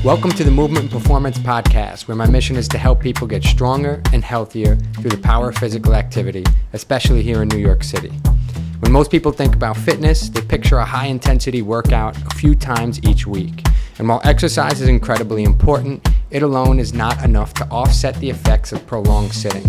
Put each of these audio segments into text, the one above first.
Welcome to the Movement and Performance Podcast, where my mission is to help people get stronger and healthier through the power of physical activity, especially here in New York City. When most people think about fitness, they picture a high-intensity workout a few times each week. And while exercise is incredibly important, it alone is not enough to offset the effects of prolonged sitting.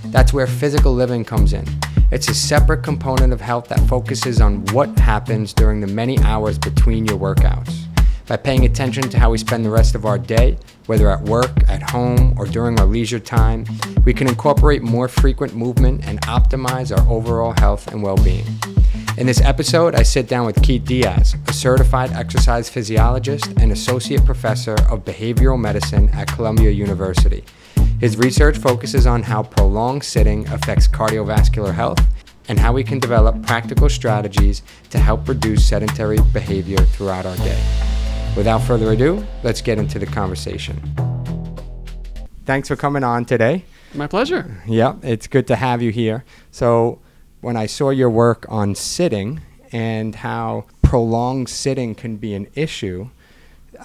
That's where physical living comes in. It's a separate component of health that focuses on what happens during the many hours between your workouts. By paying attention to how we spend the rest of our day, whether at work, at home, or during our leisure time, we can incorporate more frequent movement and optimize our overall health and well-being. In this episode, I sit down with Diaz, a certified exercise physiologist and associate professor of behavioral medicine at Columbia University. His research focuses on how prolonged sitting affects cardiovascular health and how we can develop practical strategies to help reduce sedentary behavior throughout our day. Without further ado, let's get into the conversation. Thanks for coming on today. My pleasure. Yeah, it's good to have you here. So when I saw your work on sitting and how prolonged sitting can be an issue,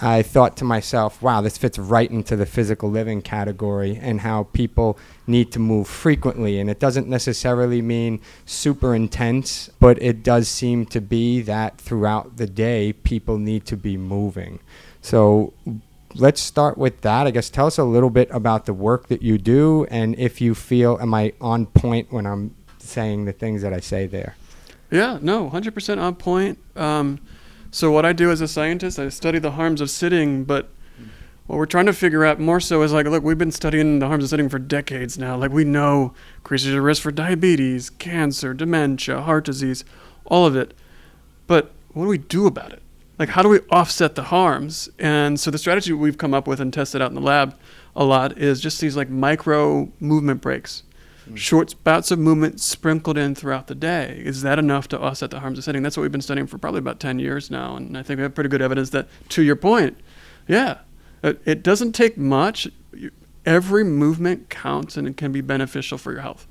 I thought to myself, wow, this fits right into the physical living category and how people need to move frequently. And it doesn't necessarily mean super intense, but it does seem to be that throughout the day, people need to be moving. So let's start with that. I guess tell us a little bit about the work that you do and if you feel, am I on point when I'm saying the things that I say there? Yeah, no, 100% on point. So what I do as a scientist, I study the harms of sitting, but what we're trying to figure out more so is like, look, we've been studying the harms of sitting for decades now. Like we know increases your risk for diabetes, cancer, dementia, heart disease, all of it. But what do we do about it? Like how do we offset the harms? And so the strategy we've come up with and tested out in the lab a lot is just these like micro movement breaks. Short bouts of movement sprinkled in throughout the day. Is that enough to offset the harms of sitting? That's what we've been studying for probably about 10 years now. And I think we have pretty good evidence that, to your point, yeah, it doesn't take much. Every movement counts and it can be beneficial for your health.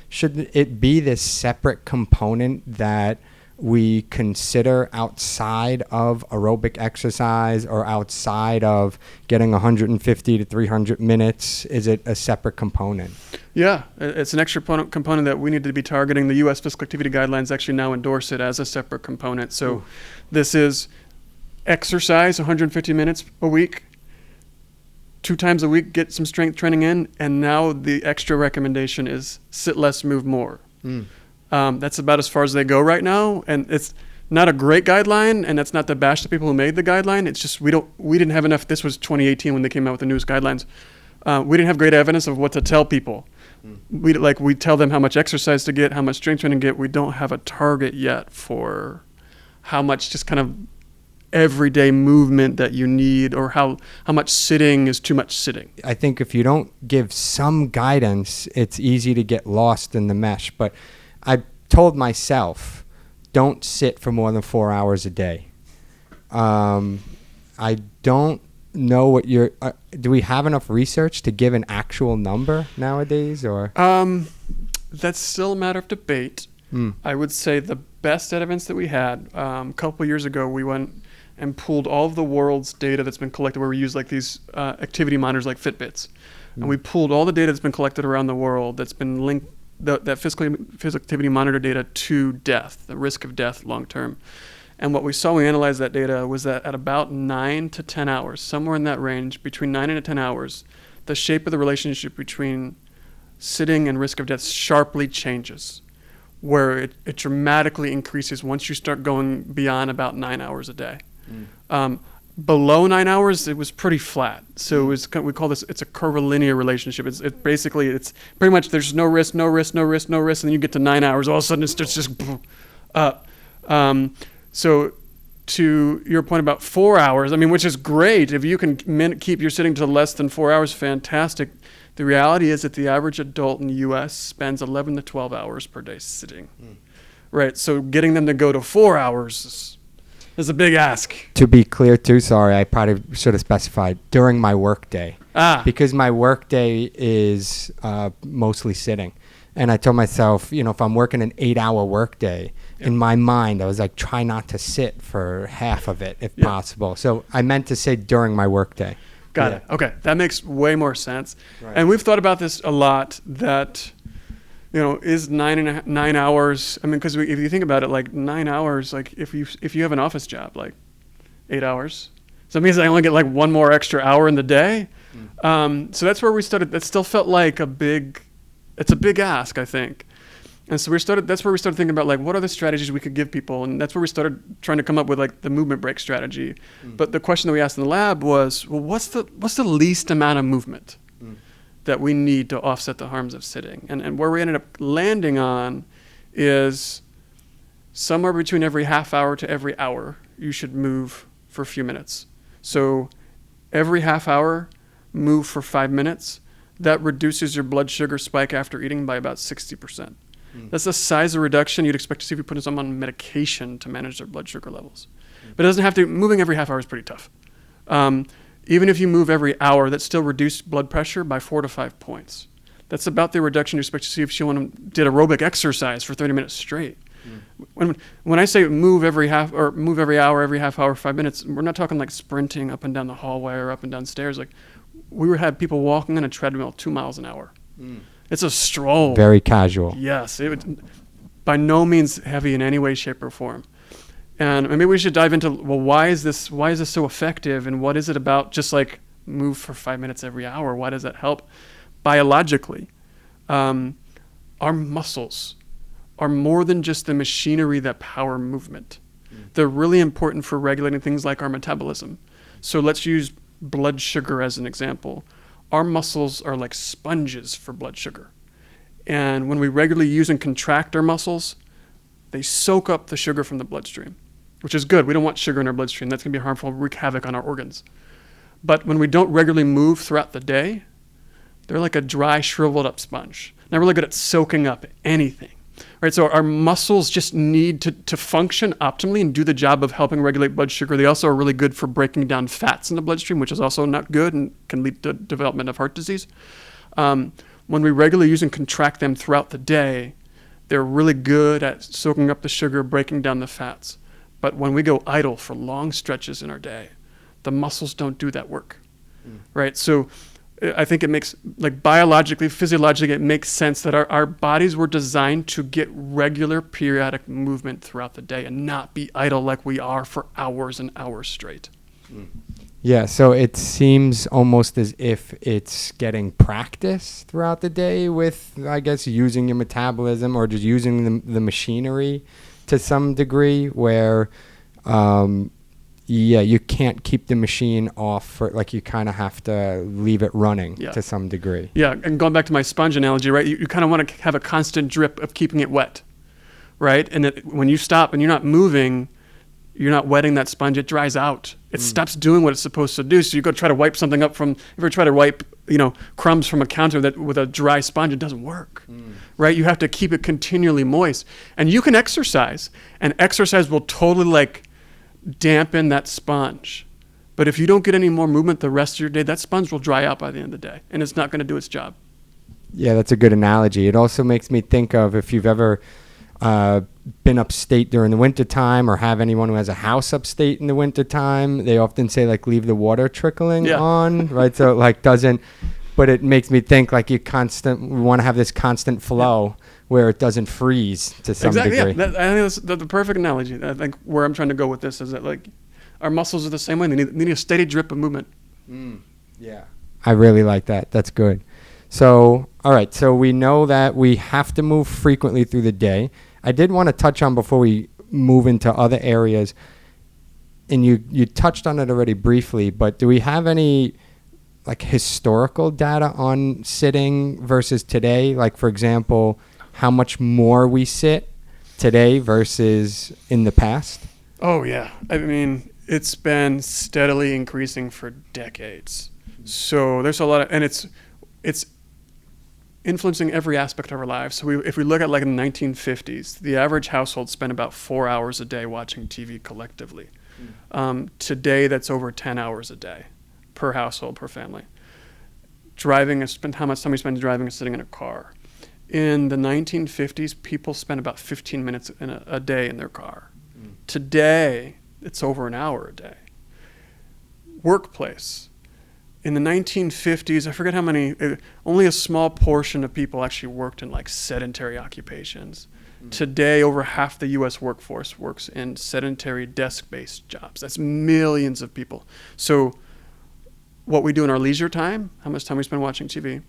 Should it be this separate component that we consider outside of aerobic exercise or outside of getting 150 to 300 minutes? Is it a separate component? Yeah, it's an extra component that we need to be targeting. The U.S. Physical Activity Guidelines actually now endorse it as a separate component. So This is exercise 150 minutes a week, 2 times a week, get some strength training in, and now the extra recommendation is sit less, move more. That's about as far as they go right now, and it's not a great guideline, and that's not to bash the people who made the guideline. It's just we didn't have enough. This was 2018 when they came out with the newest guidelines. We didn't have great evidence of what to tell people. We tell them how much exercise to get, how much strength training to get. We don't have a target yet for how much just kind of everyday movement that you need, or how much sitting is too much sitting. I think if you don't give some guidance, it's easy to get lost in the mesh. But I told myself, don't sit for more than 4 hours a day. I don't know what you're... do we have enough research to give an actual number nowadays, or? That's still a matter of debate. I would say the best evidence that we had, a couple of years ago, we went and pulled all of the world's data that's been collected, where we use like these activity monitors like Fitbits. And we pulled all the data that's been collected around the world that's been linked, that physical activity monitor data, to death, the risk of death long term. And what we saw when we analyzed that data was that at about 9 to 10 hours, somewhere in that range, between 9 and 10 hours, the shape of the relationship between sitting and risk of death sharply changes, where it dramatically increases once you start going beyond about 9 hours a day. Below 9 hours, it was pretty flat. So it was, we call this, it's a curvilinear relationship. It's pretty much there's no risk, no risk, no risk, no risk, and then you get to 9 hours, all of a sudden it's just up. So to your point about 4 hours, I mean, which is great. If you can keep your sitting to less than 4 hours, fantastic. The reality is that the average adult in the U.S. spends 11 to 12 hours per day sitting. Right, so getting them to go to 4 hours is a big ask. To be clear too, sorry, I probably should have specified during my work day. Because my work day is mostly sitting. And I told myself, if I'm working an 8-hour work day, in my mind, I was like, try not to sit for half of it if possible. So I meant to say during my workday. Got it. Okay. That makes way more sense. Right. And we've thought about this a lot, that, is 9 hours. I mean, because if you think about it, like 9 hours, like if you have an office job, like 8 hours. So it means I only get like one more extra hour in the day. So that's where we started. That still felt like it's a big ask, I think. And so that's where we started thinking about, like, what are the strategies we could give people? And that's where we started trying to come up with, like, the movement break strategy. But the question that we asked in the lab was, well, what's the least amount of movement that we need to offset the harms of sitting? And where we ended up landing on is somewhere between every half hour to every hour, you should move for a few minutes. So every half hour, move for 5 minutes. That reduces your blood sugar spike after eating by about 60%. That's the size of reduction you'd expect to see if you put someone on medication to manage their blood sugar levels. But it doesn't have to. Moving every half hour is pretty tough. Even if you move every hour, that still reduced blood pressure by 4 to 5 points. That's about the reduction you expect to see if someone did aerobic exercise for 30 minutes straight. When I say move every hour, every half hour, 5 minutes, we're not talking like sprinting up and down the hallway or up and down stairs. Like, we had people walking on a treadmill 2 miles an hour. It's a stroll. Very casual. Yes. It would, by no means heavy in any way, shape, or form. And maybe we should dive into, well, why is this so effective? And what is it about just like move for 5 minutes every hour? Why does that help? Biologically, our muscles are more than just the machinery that power movement. They're really important for regulating things like our metabolism. So let's use blood sugar as an example. Our muscles are like sponges for blood sugar. And when we regularly use and contract our muscles, they soak up the sugar from the bloodstream, which is good. We don't want sugar in our bloodstream. That's going to be harmful, wreak havoc on our organs. But when we don't regularly move throughout the day, they're like a dry, shriveled up sponge. Not really good at soaking up anything. Right, so our muscles just need to function optimally and do the job of helping regulate blood sugar. They also are really good for breaking down fats in the bloodstream, which is also not good and can lead to development of heart disease. When we regularly use and contract them throughout the day, they're really good at soaking up the sugar, breaking down the fats. But when we go idle for long stretches in our day, the muscles don't do that work. Right, so I think it makes, like, biologically, physiologically, it makes sense that our bodies were designed to get regular periodic movement throughout the day and not be idle like we are for hours and hours straight. Yeah, so it seems almost as if it's getting practice throughout the day with, I guess, using your metabolism or just using the machinery to some degree where, you can't keep the machine off for, like, you kind of have to leave it running to some degree. Yeah, and going back to my sponge analogy, right, you kind of want to have a constant drip of keeping it wet, right? And when you stop and you're not moving, you're not wetting that sponge, it dries out. It stops doing what it's supposed to do. So you go try to wipe something up if you try to wipe, crumbs from a counter that with a dry sponge, it doesn't work, right? You have to keep it continually moist. And you can exercise, and exercise will totally, like, dampen that sponge. But if you don't get any more movement the rest of your day, that sponge will dry out by the end of the day, and it's not going to do its job. Yeah, that's a good analogy. It also makes me think of if you've ever been upstate during the wintertime or have anyone who has a house upstate in the wintertime, they often say, like, leave the water trickling on, right? So it, like, doesn't, but it makes me think, like, we want to have this constant flow where it doesn't freeze to some degree. Yeah. I think that's the perfect analogy. I think where I'm trying to go with this is that, like, our muscles are the same way. They need a steady drip of movement. Yeah. I really like that. That's good. So, all right. So we know that we have to move frequently through the day. I did want to touch on, before we move into other areas, and you touched on it already briefly, but do we have any, like, historical data on sitting versus today? Like, for example, how much more we sit today versus in the past? Oh, yeah. I mean, it's been steadily increasing for decades. So there's a lot of, and it's influencing every aspect of our lives. So if we look at, like, in the 1950s, the average household spent about 4 hours a day watching TV collectively. Today, that's over 10 hours a day per household, per family. How much time we spend driving and sitting in a car. In the 1950s, people spent about 15 minutes a day in their car. Today, it's over an hour a day. Workplace. In the 1950s, I forget how many, only a small portion of people actually worked in like sedentary occupations. Today, over half the U.S. workforce works in sedentary desk-based jobs. That's millions of people. So what we do in our leisure time, how much time we spend watching TV,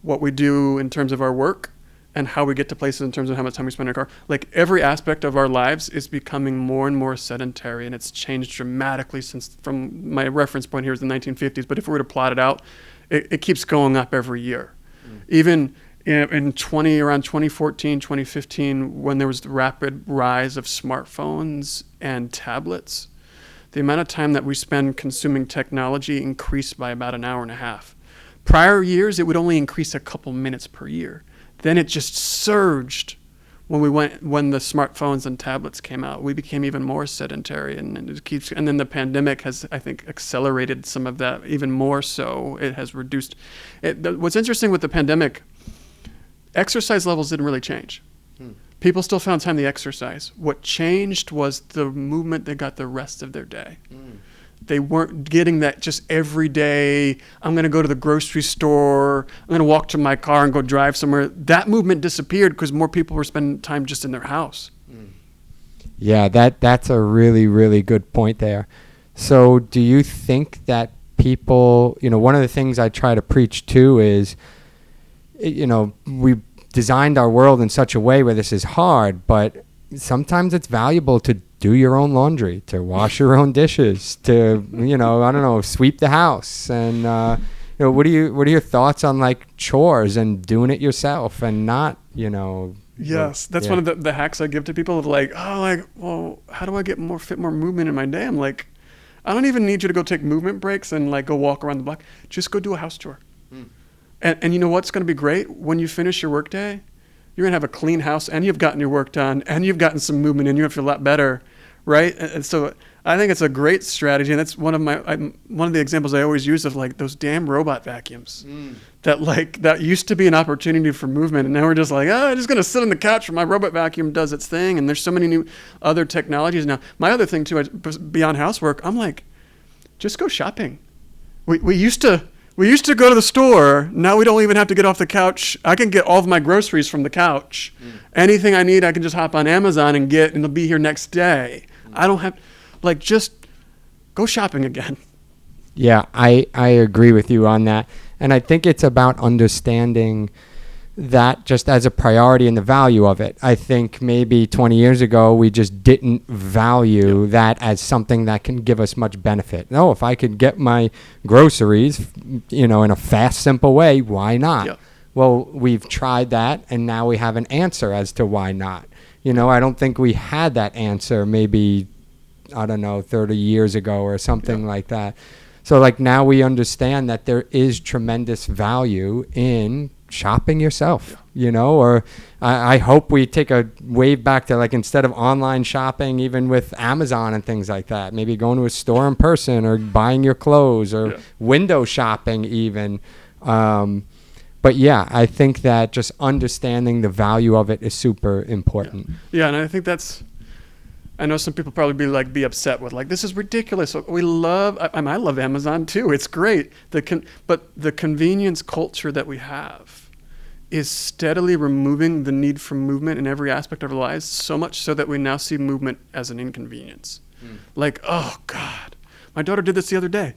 what we do in terms of our work, and how we get to places in terms of how much time we spend in our car. Like every aspect of our lives is becoming more and more sedentary, and it's changed dramatically since, from my reference point here is the 1950s, but if we were to plot it out, it keeps going up every year. Even around 2014, 2015, when there was the rapid rise of smartphones and tablets, the amount of time that we spend consuming technology increased by about an hour and a half. Prior years, it would only increase a couple minutes per year. Then it just surged when the smartphones and tablets came out. We became even more sedentary, and then the pandemic has, I think, accelerated some of that even more so. It has reduced. What's interesting with the pandemic, exercise levels didn't really change. People still found time to exercise. What changed was the movement they got the rest of their day. They weren't getting that just every day, I'm going to go to the grocery store, I'm going to walk to my car and go drive somewhere. That movement disappeared because more people were spending time just in their house. Yeah, that's a really, really good point there. So do you think that people, one of the things I try to preach too is, we designed our world in such a way where this is hard, but sometimes it's valuable to do your own laundry, to wash your own dishes, to, sweep the house. And, what are your thoughts on like chores and doing it yourself and not, Yes, that's one of the hacks I give to people of like, well, how do I get more movement in my day? I'm like, I don't even need you to go take movement breaks and like go walk around the block. Just go do a house chore. And you know what's going to be great? When you finish your workday, you're going to have a clean house and you've gotten your work done and you've gotten some movement and you're going to feel a lot better, right? And so I think it's a great strategy. And that's one of the examples I always use of like those damn robot vacuums that used to be an opportunity for movement. And now we're just like, I'm just going to sit on the couch where my robot vacuum does its thing. And there's so many new other technologies now. My other thing too, beyond housework, I'm like, just go shopping. We used to go to the store. Now we don't even have to get off the couch. I can get all of my groceries from the couch. Anything I need, I can just hop on Amazon and get, and it'll be here next day. I don't have, just go shopping again. Yeah, I agree with you on that. And I think it's about understanding that just as a priority and the value of it. I think maybe 20 years ago, we just didn't value that as something that can give us much benefit. No, if I could get my groceries, in a fast, simple way, why not? Yeah. Well, we've tried that, and now we have an answer as to why not. I don't think we had that answer maybe, 30 years ago or something like that. So now we understand that there is tremendous value in shopping yourself, or I hope we take a wave back to instead of online shopping, even with Amazon and things like that, maybe going to a store in person or buying your clothes or window shopping even. But yeah, I think that just understanding the value of it is super important. Yeah, and I think I know some people probably be upset with this is ridiculous. I love Amazon too. It's great. But the convenience culture that we have is steadily removing the need for movement in every aspect of our lives, so much so that we now see movement as an inconvenience. Oh God, my daughter did this the other day.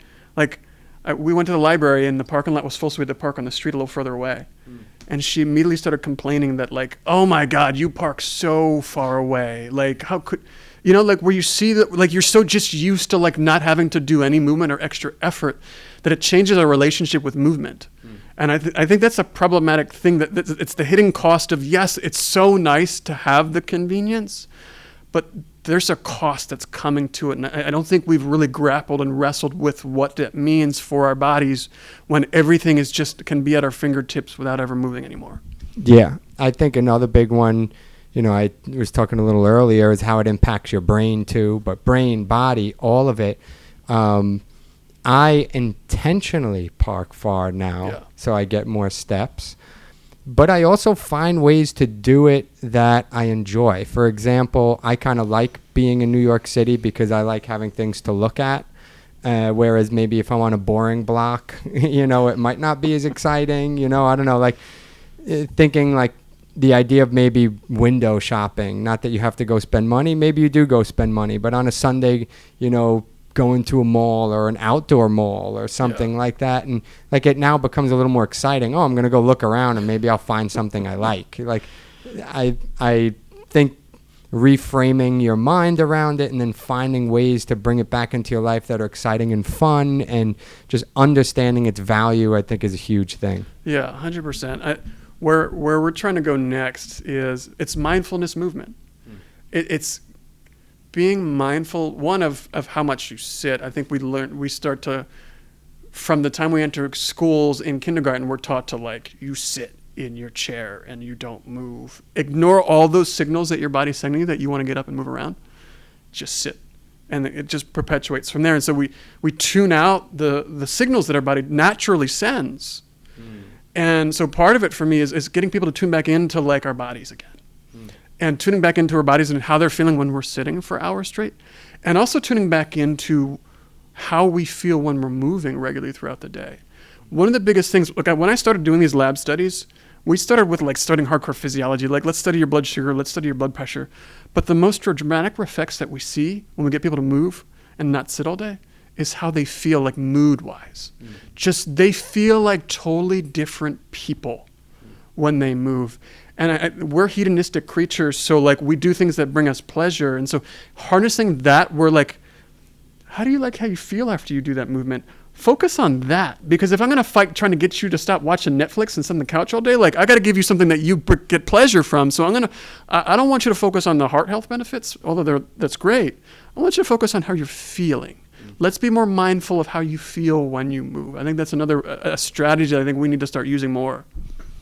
We went to the library and the parking lot was full, so we had to park on the street a little further away. And she immediately started complaining that oh my God, you park so far away. How could, where you see that, you're so just used to not having to do any movement or extra effort that it changes our relationship with movement. And I think that's a problematic thing, that it's the hidden cost of, yes, it's so nice to have the convenience, but there's a cost that's coming to it. And I don't think we've really grappled and wrestled with what that means for our bodies when everything is can be at our fingertips without ever moving anymore. Yeah. I think another big one, I was talking a little earlier, is how it impacts your brain too, but brain, body, all of it. I intentionally park far now, so I get more steps. but I also find ways to do it that I enjoy. For example, I kind of like being in New York City because I like having things to look at. Whereas maybe if I'm on a boring block, it might not be as exciting. I don't know, like thinking like the idea of maybe window shopping, not that you have to go spend money. Maybe you do go spend money, but on a Sunday, going to a mall or an outdoor mall or something like that. And like it now becomes a little more exciting. Oh, I'm going to go look around and maybe I'll find something I like. Like I think reframing your mind around it and then finding ways to bring it back into your life that are exciting and fun and just understanding its value, I think is a huge thing. Yeah, 100%. Where we're trying to go next is it's mindfulness movement. It's being mindful, one, of how much you sit. I think we start to, from the time we enter schools in kindergarten, we're taught to like, you sit in your chair and you don't move. Ignore all those signals that your body's sending you that you want to get up and move around. Just sit. And it just perpetuates from there. And so we tune out the signals that our body naturally sends. And so part of it for me is getting people to tune back into like our bodies again. And tuning back into our bodies and how they're feeling when we're sitting for hours straight. And also tuning back into how we feel when we're moving regularly throughout the day. One of the biggest things, look, when I started doing these lab studies, we started with like studying hardcore physiology, like let's study your blood sugar, let's study your blood pressure. But the most dramatic effects that we see when we get people to move and not sit all day is how they feel like mood-wise. Just they feel like totally different people when they move. And we're hedonistic creatures, so like we do things that bring us pleasure. And so harnessing that, we're like, how do you like how you feel after you do that movement? Focus on that, because if I'm going to fight trying to get you to stop watching Netflix and sit on the couch all day, like I got to give you something that you get pleasure from. So I don't want you to focus on the heart health benefits, although that's great. I want you to focus on how you're feeling. Let's be more mindful of how you feel when you move. I think that's another a strategy that I think we need to start using more.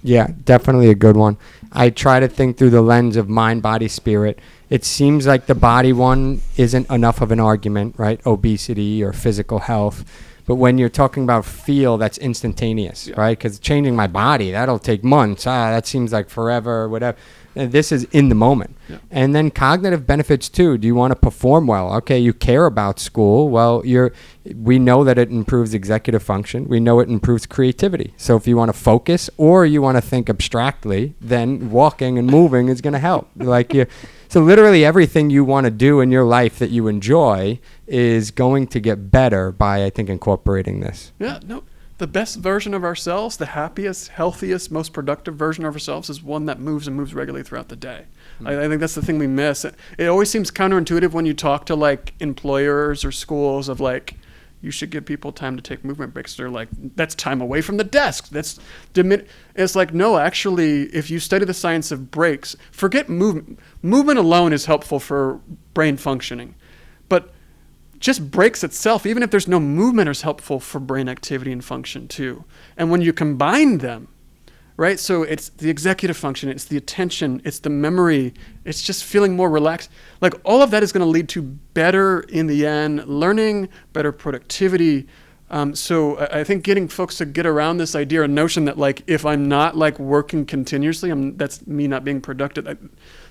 Yeah, definitely a good one. I try to think through the lens of mind, body, spirit. It seems like the body one isn't enough of an argument, right? Obesity or physical health. But when you're talking about feel, that's instantaneous, right? Because changing my body, that'll take months. That seems like forever or whatever. And this is in the moment. Yeah. And then cognitive benefits too. Do you want to perform well? Okay, you care about school. Well, we know that it improves executive function. We know it improves creativity. So if you want to focus or you want to think abstractly, then walking and moving is going to help. So literally everything you want to do in your life that you enjoy is going to get better by, I think, incorporating this. Yeah, no. The best version of ourselves, the happiest, healthiest, most productive version of ourselves is one that moves and moves regularly throughout the day. I think that's the thing we miss. It always seems counterintuitive when you talk to like employers or schools of like, you should give people time to take movement breaks. They're like, that's time away from the desk. It's like, no, actually, if you study the science of breaks, forget movement. Movement alone is helpful for brain functioning. But just breaks itself, even if there's no movement, is helpful for brain activity and function too. And when you combine them, right? So it's the executive function, it's the attention, it's the memory, it's just feeling more relaxed. Like all of that is going to lead to better, in the end, learning, better productivity. So I think getting folks to get around this idea or notion that like, if I'm not like working continuously, that's me not being productive.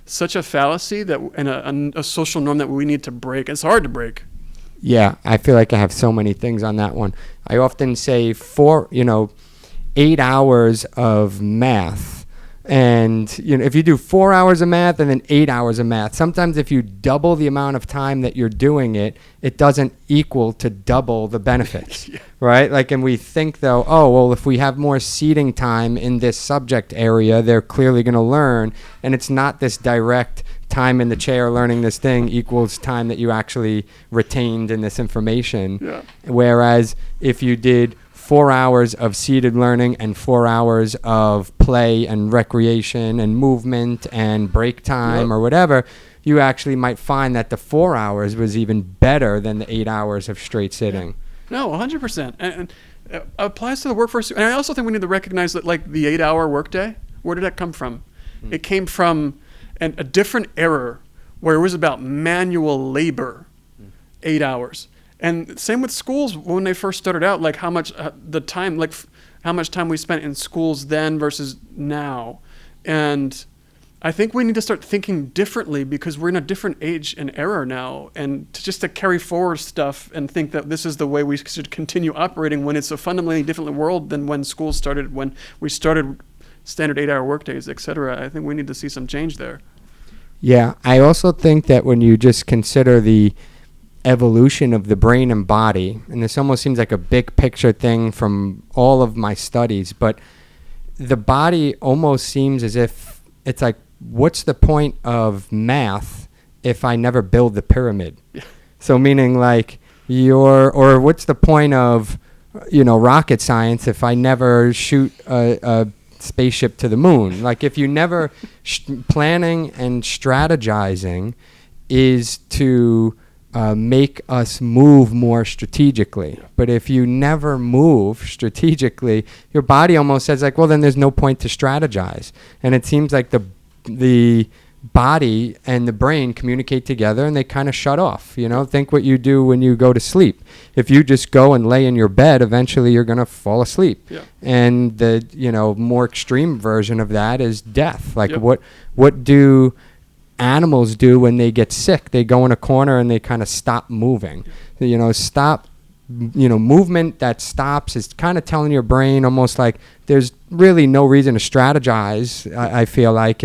Such a fallacy that, and a social norm that we need to break. It's hard to break. Yeah, I feel like I have so many things on that one. I often say 8 hours of math. And if you do 4 hours of math and then 8 hours of math, sometimes if you double the amount of time that you're doing it, it doesn't equal to double the benefits, yeah. Right? Like, and we think though, oh, well, if we have more seating time in this subject area, they're clearly going to learn. And it's not this direct time in the chair learning this thing equals time that you actually retained in this information. Yeah. Whereas if you did 4 hours of seated learning and 4 hours of play and recreation and movement and break time or whatever, you actually might find that the 4 hours was even better than the 8 hours of straight sitting. No, 100%. And it applies to the workforce. And I also think we need to recognize that like the 8-hour workday, where did that come from? It came from a different era where it was about manual labor, 8 hours. And same with schools when they first started out, like how much the time, like how much time we spent in schools then versus now. And I think we need to start thinking differently because we're in a different age and era now. And to carry forward stuff and think that this is the way we should continue operating when it's a fundamentally different world than when schools started, when we started standard 8-hour workdays, et cetera. I think we need to see some change there. Yeah, I also think that when you just consider the evolution of the brain and body, and this almost seems like a big picture thing from all of my studies, but the body almost seems as if it's like, what's the point of math if I never build the pyramid? Yeah. So meaning like or what's the point of, rocket science if I never shoot a spaceship to the moon? Like if you never planning and strategizing is to make us move more strategically. Yeah. But if you never move strategically, your body almost says like, well, then there's no point to strategize. And it seems like the body and the brain communicate together and they kind of shut off. Think what you do when you go to sleep. If you just go and lay in your bed, eventually you're going to fall asleep. Yeah. And the more extreme version of that is death. Like what do animals do when they get sick? They go in a corner and they kind of stop moving. Movement that stops is kind of telling your brain almost like there's really no reason to strategize. I feel like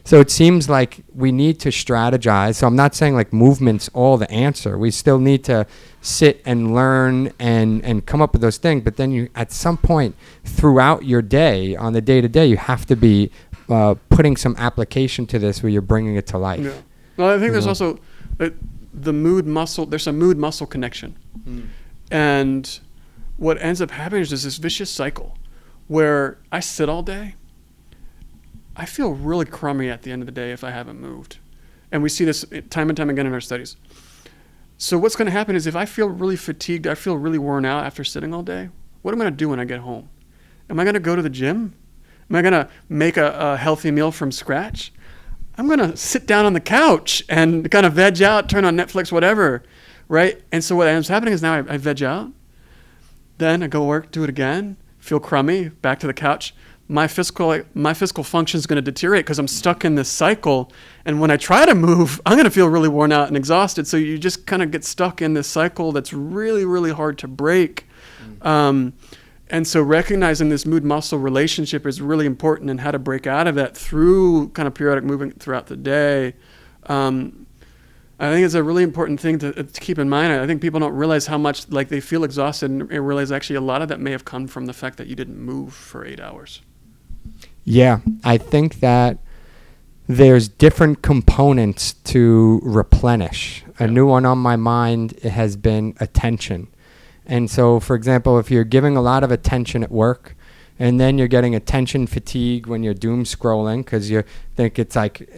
so it seems like we need to strategize. So I'm not saying like movement's all the answer. We still need to sit and learn and come up with those things. But then you, at some point throughout your day, on the day to day, you have to be putting some application to this where you're bringing it to life. Yeah. Well, I think there's also the mood muscle. There's a mood muscle connection. And what ends up happening is this vicious cycle where I sit all day. I feel really crummy at the end of the day if I haven't moved. And we see this time and time again in our studies. So what's going to happen is if I feel really fatigued, I feel really worn out after sitting all day, what am I going to do when I get home? Am I going to go to the gym? Am I going to make a healthy meal from scratch? I'm going to sit down on the couch and kind of veg out, turn on Netflix, whatever, right? And so what ends up happening is now I veg out. Then I go work, do it again, feel crummy, back to the couch. My physical function is going to deteriorate because I'm stuck in this cycle. And when I try to move, I'm going to feel really worn out and exhausted. So you just kind of get stuck in this cycle that's really, really hard to break. And so recognizing this mood-muscle relationship is really important and how to break out of that through kind of periodic movement throughout the day. I think it's a really important thing to keep in mind. I think people don't realize how much like they feel exhausted and realize actually a lot of that may have come from the fact that you didn't move for 8 hours. Yeah, I think that there's different components to replenish. A new one on my mind has been attention. And so, for example, if you're giving a lot of attention at work and then you're getting attention fatigue when you're doom scrolling because you think it's like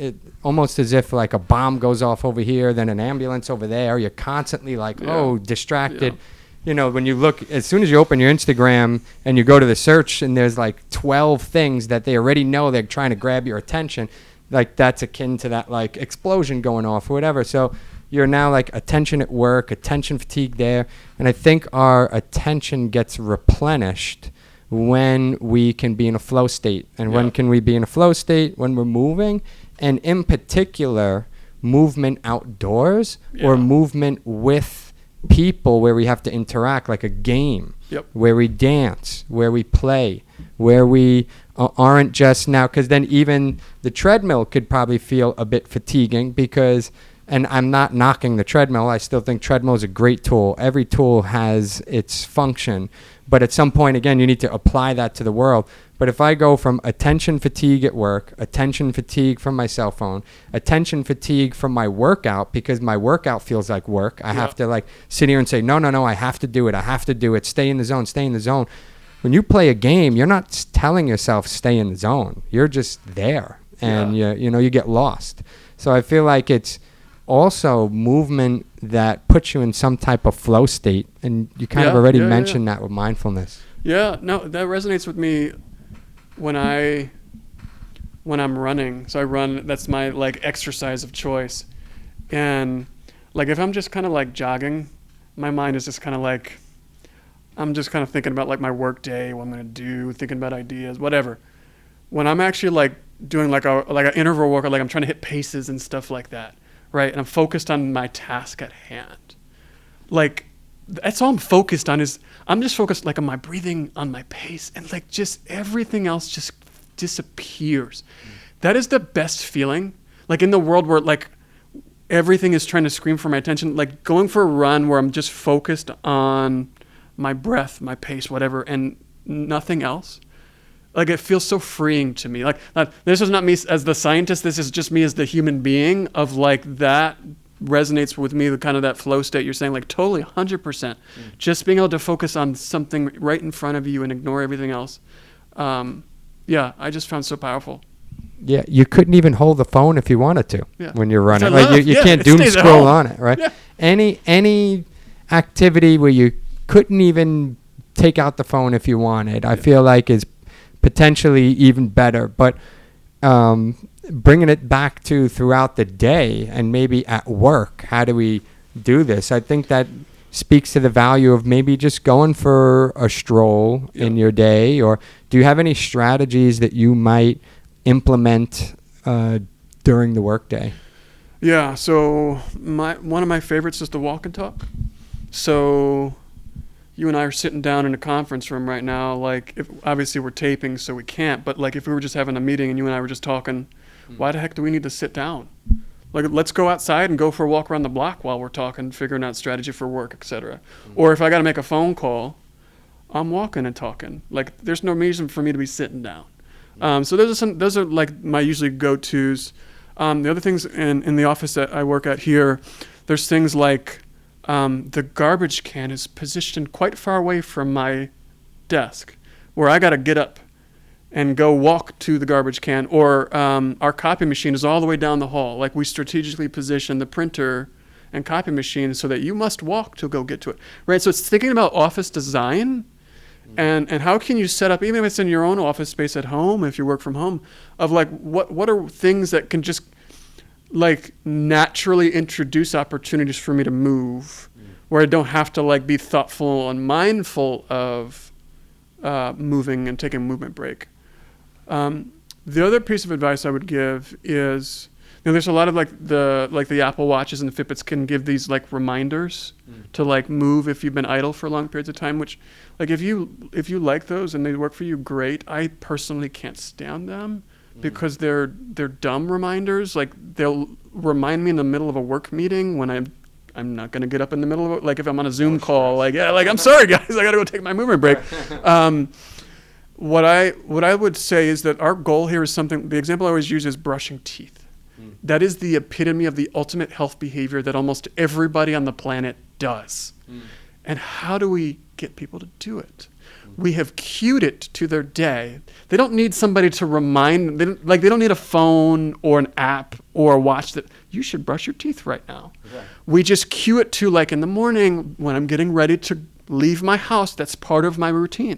almost as if like a bomb goes off over here, then an ambulance over there. You're constantly like, distracted. Yeah. When you look, as soon as you open your Instagram and you go to the search and there's like 12 things that they already know they're trying to grab your attention, like that's akin to that like explosion going off or whatever. So you're now like attention at work, attention fatigue there. And I think our attention gets replenished when we can be in a flow state. And when can we be in a flow state? When we're moving. And in particular, movement outdoors or movement with people where we have to interact, like a game, where we dance, where we play, where we aren't just now, because then even the treadmill could probably feel a bit fatiguing because, and I'm not knocking the treadmill, I still think treadmill is a great tool. Every tool has its function, but at some point, again, you need to apply that to the world. But if I go from attention fatigue at work, attention fatigue from my cell phone, attention fatigue from my workout, because my workout feels like work, I have to like sit here and say, no, I have to do it, stay in the zone. When you play a game, you're not telling yourself stay in the zone. You're just there, and you get lost. So I feel like it's also movement that puts you in some type of flow state, and you kind of already mentioned that with mindfulness. Yeah, no, that resonates with me when I'm running. So I run, that's my like exercise of choice. And like if I'm just kind of like jogging, my mind is just kind of like I'm just kind of thinking about like my work day, what I'm going to do, thinking about ideas, whatever. When I'm actually like doing like an interval workout, like I'm trying to hit paces and stuff like that, right? And I'm focused on my task at hand. Like that's all I'm focused on is I'm just focused like on my breathing, on my pace, and like just everything else just disappears. That is the best feeling. Like in the world where like everything is trying to scream for my attention, like going for a run where I'm just focused on my breath, my pace, whatever, and nothing else. Like it feels so freeing to me. Like this is not me as the scientist. This is just me as the human being. Of like that resonates with me. The kind of that flow state you're saying. Like totally, 100%. Just being able to focus on something right in front of you and ignore everything else. Yeah, I just found so powerful. Yeah, you couldn't even hold the phone if you wanted to when you're running. Like you can't doom scroll on it, right? Yeah. Any activity where you couldn't even take out the phone if you wanted, I feel like is potentially even better. But bringing it back to throughout the day and maybe at work, how do we do this? I think that speaks to the value of maybe just going for a stroll in your day. Or do you have any strategies that you might implement during the workday? Yeah, so one of my favorites is the walk and talk. So you and I are sitting down in a conference room right now. Like, obviously we're taping, so we can't. But like, if we were just having a meeting and you and I were just talking, why the heck do we need to sit down? Like, let's go outside and go for a walk around the block while we're talking, figuring out strategy for work, etc. Or if I got to make a phone call, I'm walking and talking. Like, there's no reason for me to be sitting down. So those are like my usually go-tos. The other things in the office that I work at here, there's things like the garbage can is positioned quite far away from my desk, where I got to get up and go walk to the garbage can. Or our copy machine is all the way down the hall. Like, we strategically position the printer and copy machine so that you must walk to go get to it. Right. So it's thinking about office design. And how can you set up, even if it's in your own office space at home, if you work from home, of like what are things that can just like naturally introduce opportunities for me to move, where I don't have to like be thoughtful and mindful of moving and taking a movement break. The other piece of advice I would give is, there's a lot of like the Apple Watches and the Fitbits can give these like reminders to like move if you've been idle for long periods of time, which like if you like those and they work for you, great. I personally can't stand them because they're dumb reminders. Like, they'll remind me in the middle of a work meeting when I'm not going to get up in the middle of it. Like, if I'm on a Zoom call, like, I'm sorry guys, I got to go take my movement break. What I would say is that our goal here is something, the example I always use is brushing teeth. That is the epitome of the ultimate health behavior that almost everybody on the planet does. And how do we get people to do it? We have cued it to their day. They don't need somebody to remind them. They don't need a phone or an app or a watch that you should brush your teeth right now. Yeah. We just cue it to, like, in the morning when I'm getting ready to leave my house, that's part of my routine.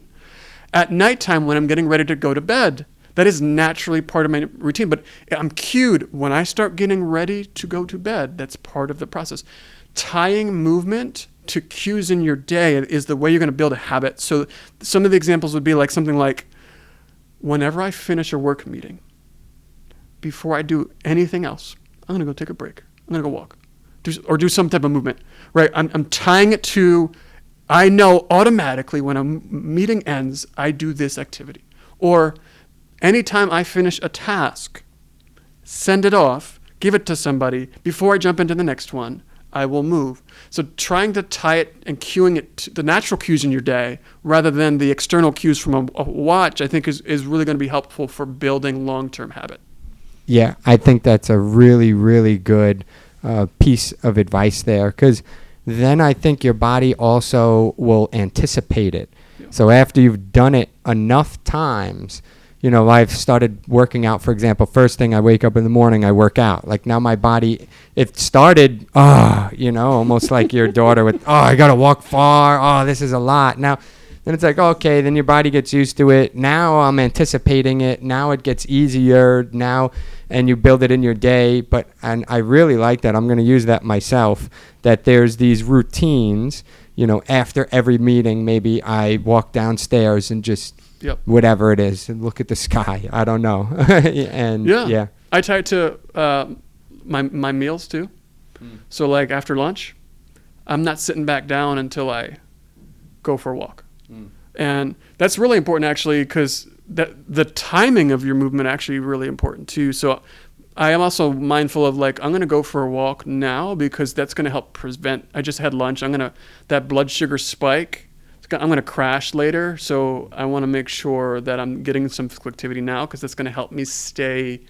At nighttime when I'm getting ready to go to bed, that is naturally part of my routine, but I'm cued when I start getting ready to go to bed. That's part of the process. Tying movement to cues in your day is the way you're going to build a habit. So some of the examples would be like something like, whenever I finish a work meeting, before I do anything else, I'm going to go take a break. I'm going to go walk or do some type of movement, right? I'm tying it to, I know automatically when a meeting ends, I do this activity. Or anytime I finish a task, send it off, give it to somebody. Before I jump into the next one, I will move. So trying to tie it and cueing it to the natural cues in your day rather than the external cues from a watch, I think is really going to be helpful for building long-term habit. Yeah, I think that's a really, really good piece of advice there, because then I think your body also will anticipate it. Yeah. So after you've done it enough times, I've started working out, for example. First thing I wake up in the morning, I work out. Like, now my body, it started, almost like your daughter with, I got to walk far. This is a lot. Now, then it's like, okay, then your body gets used to it. Now I'm anticipating it. Now it gets easier now, and you build it in your day. And I really like that. I'm going to use that myself, that there's these routines, after every meeting, maybe I walk downstairs and just whatever it is and look at the sky. I don't know. And yeah. I tie it to my meals too. So like after lunch, I'm not sitting back down until I go for a walk. And that's really important actually, because the timing of your movement actually really important too. So I am also mindful of like, I'm going to go for a walk now because that's going to help prevent, I just had lunch. That blood sugar spike, I'm going to crash later. So I want to make sure that I'm getting some physical activity now because that's going to help me stay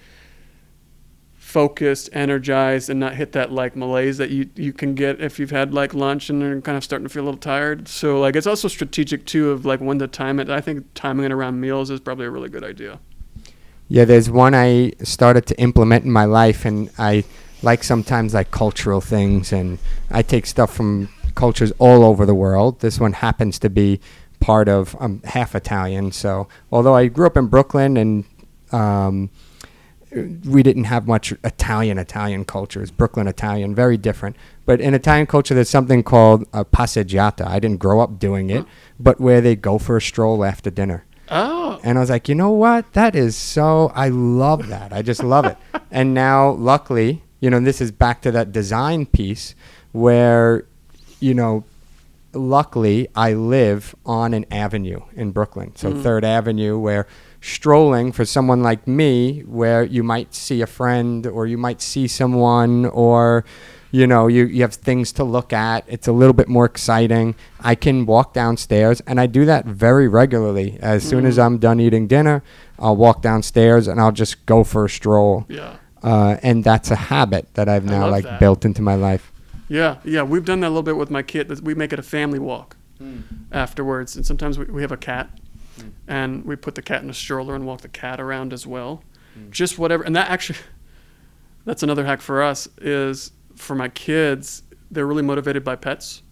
focused, energized, and not hit that like malaise that you can get if you've had like lunch and you're kind of starting to feel a little tired. So like it's also strategic too of like when to time it. I think timing it around meals is probably a really good idea. Yeah, there's one I started to implement in my life, and I like sometimes like cultural things, and I take stuff from cultures all over the world. This one happens to be part of, I'm half Italian, so although I grew up in Brooklyn and we didn't have much Italian culture. It's Brooklyn Italian, very different. But in Italian culture, there's something called a passeggiata. I didn't grow up doing it, but where they go for a stroll after dinner. Oh. And I was like, you know what? That is so, I love that. I just love it. And now, luckily, this is back to that design piece where, luckily, I live on an avenue in Brooklyn. So 3rd Avenue, where strolling for someone like me, where you might see a friend or you might see someone or, you have things to look at. It's a little bit more exciting. I can walk downstairs, and I do that very regularly. As soon as I'm done eating dinner, I'll walk downstairs and I'll just go for a stroll. Yeah. And that's a habit that I've now built into my life. Yeah. We've done that a little bit with my kid. We make it a family walk afterwards. And sometimes we have a cat. And we put the cat in a stroller and walk the cat around as well. Just whatever. And that's another hack for us is for my kids, they're really motivated by pets.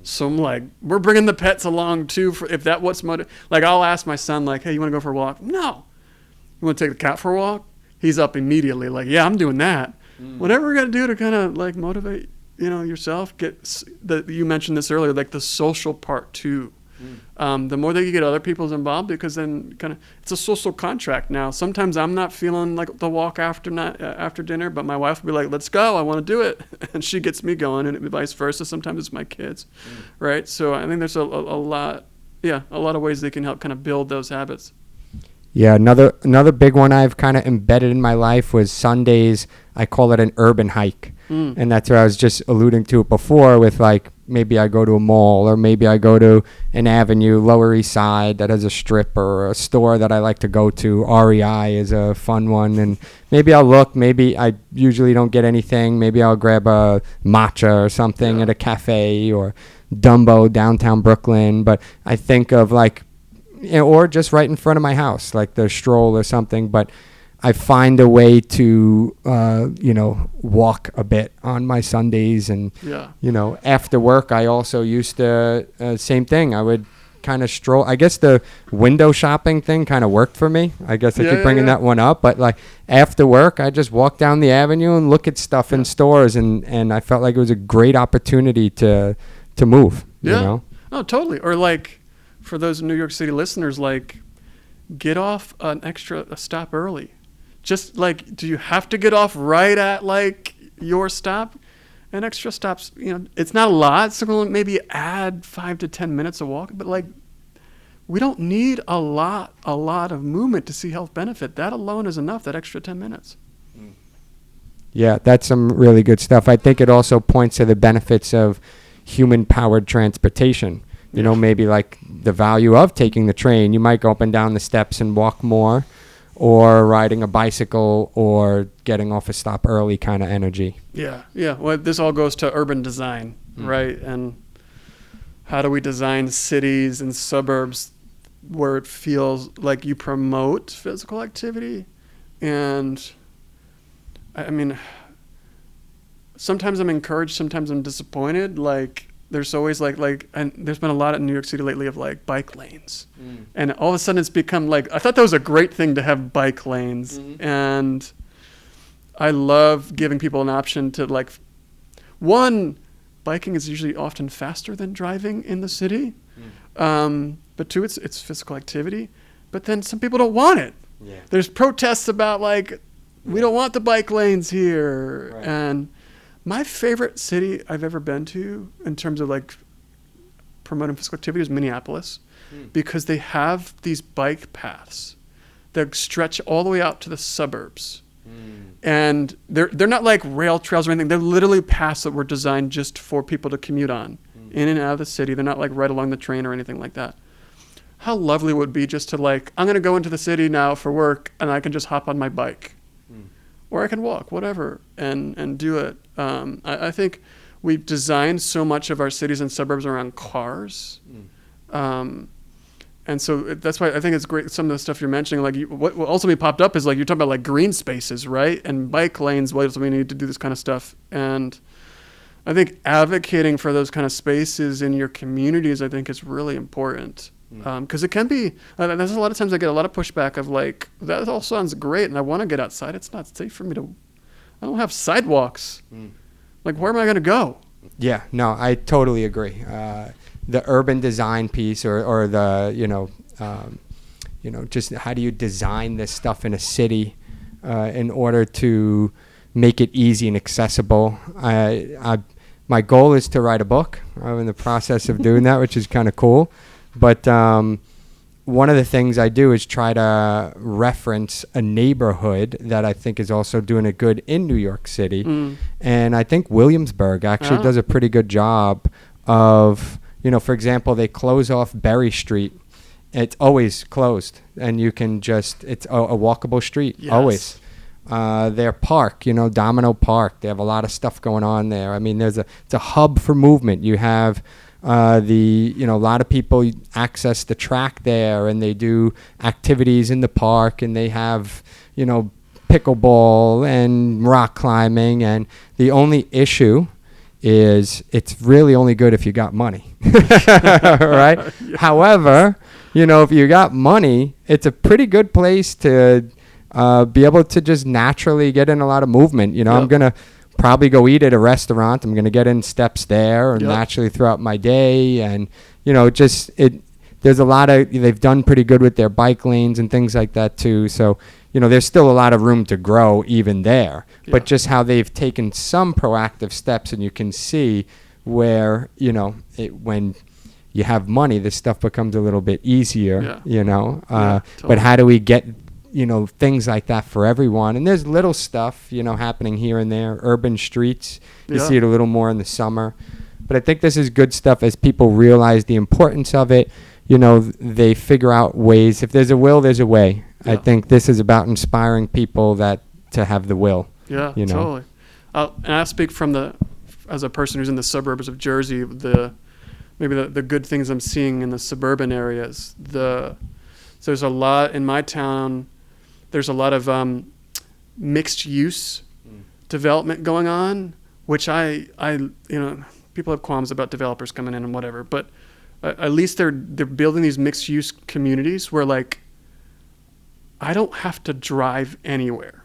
So I'm like, we're bringing the pets along too. If that what's like I'll ask my son like, hey, you want to go for a walk? No. You want to take the cat for a walk? He's up immediately like, yeah, I'm doing that. Whatever we're going to do to kind of like motivate, yourself, you mentioned this earlier, like the social part too. The more that you get other people involved, because then kind of it's a social contract now. Sometimes I'm not feeling like the walk after dinner, but my wife will be like, let's go, I want to do it. And she gets me going, and vice versa. Sometimes it's my kids, right? So I think there's a lot of ways they can help kind of build those habits. Yeah, another big one I've kind of embedded in my life was Sundays. I call it an urban hike. And that's what I was just alluding to before with like maybe I go to a mall or maybe I go to an avenue, Lower East Side, that has a strip or a store that I like to go to. REI is a fun one. And maybe I'll look. Maybe I usually don't get anything. Maybe I'll grab a matcha or something at a cafe or Dumbo downtown Brooklyn. But I think of like, or just right in front of my house, like the stroll or something. But I find a way to, walk a bit on my Sundays. And, after work, I also used to, same thing. I would kind of stroll. I guess the window shopping thing kind of worked for me. I guess I keep bringing that one up. But, like, after work, I just walk down the avenue and look at stuff in stores. And I felt like it was a great opportunity to move, you know? Oh, totally. Or, like, for those New York City listeners, like, get off a stop early. Just like, do you have to get off right at like your stop? An extra stops, it's not a lot. So maybe add 5 to 10 minutes of walk, but like, we don't need a lot of movement to see health benefit. That alone is enough. That extra 10 minutes. Yeah, that's some really good stuff. I think it also points to the benefits of human-powered transportation. Maybe like the value of taking the train. You might go up and down the steps and walk more, or riding a bicycle, or getting off a stop early kind of energy. Yeah. Well, this all goes to urban design, right? And how do we design cities and suburbs where it feels like you promote physical activity? And I mean, sometimes I'm encouraged, sometimes I'm disappointed. Like, there's always and there's been a lot in New York City lately of like bike lanes. And all of a sudden it's become like, I thought that was a great thing to have bike lanes. And I love giving people an option to like, one, biking is usually often faster than driving in the city. But two, it's physical activity. But then some people don't want it. Yeah. There's protests about like, we don't want the bike lanes here. Right. And my favorite city I've ever been to in terms of like promoting physical activity is Minneapolis, because they have these bike paths that stretch all the way out to the suburbs. And they're not like rail trails or anything. They're literally paths that were designed just for people to commute on in and out of the city. They're not like right along the train or anything like that. How lovely it would be just to like, I'm going to go into the city now for work and I can just hop on my bike or I can walk, whatever, and do it. I think we've designed so much of our cities and suburbs around cars. And so that's why I think it's great. Some of the stuff you're mentioning, like what ultimately popped up is like, you're talking about like green spaces, right? And bike lanes, what else we need to do this kind of stuff. And I think advocating for those kind of spaces in your communities, I think is really important. Because it can be, there's a lot of times I get a lot of pushback of like, that all sounds great and I want to get outside. It's not safe for me to, I don't have sidewalks. Like, where am I going to go? Yeah, no, I totally agree. The urban design piece or the, just how do you design this stuff in a city in order to make it easy and accessible. My goal is to write a book. I'm in the process of doing that, which is kind of cool. But one of the things I do is try to reference a neighborhood that I think is also doing it good in New York City. And I think Williamsburg actually does a pretty good job of, for example, they close off Berry Street. It's always closed. And you can just, it's a walkable street, always. Their park, Domino Park, they have a lot of stuff going on there. I mean, it's a hub for movement. You have a lot of people access the track there and they do activities in the park and they have, pickleball and rock climbing. And the only issue is it's really only good if you got money, right? Yeah. However, if you got money, it's a pretty good place to be able to just naturally get in a lot of movement. I'm going to probably go eat at a restaurant. I'm going to get in steps there and naturally throughout my day. And, there's a lot of, they've done pretty good with their bike lanes and things like that too. So, there's still a lot of room to grow even there, but just how they've taken some proactive steps and you can see where, when you have money, this stuff becomes a little bit easier, totally. But how do we get, things like that for everyone? And there's little stuff, happening here and there, urban streets. You see it a little more in the summer. But I think this is good stuff as people realize the importance of it. They figure out ways. If there's a will, there's a way. I think this is about inspiring people to have the will. Yeah, totally. And I speak as a person who's in the suburbs of Jersey, maybe the good things I'm seeing in the suburban areas. There's a lot in my town. There's a lot of mixed use development going on, which people have qualms about developers coming in and whatever, but at least they're building these mixed use communities where like I don't have to drive anywhere.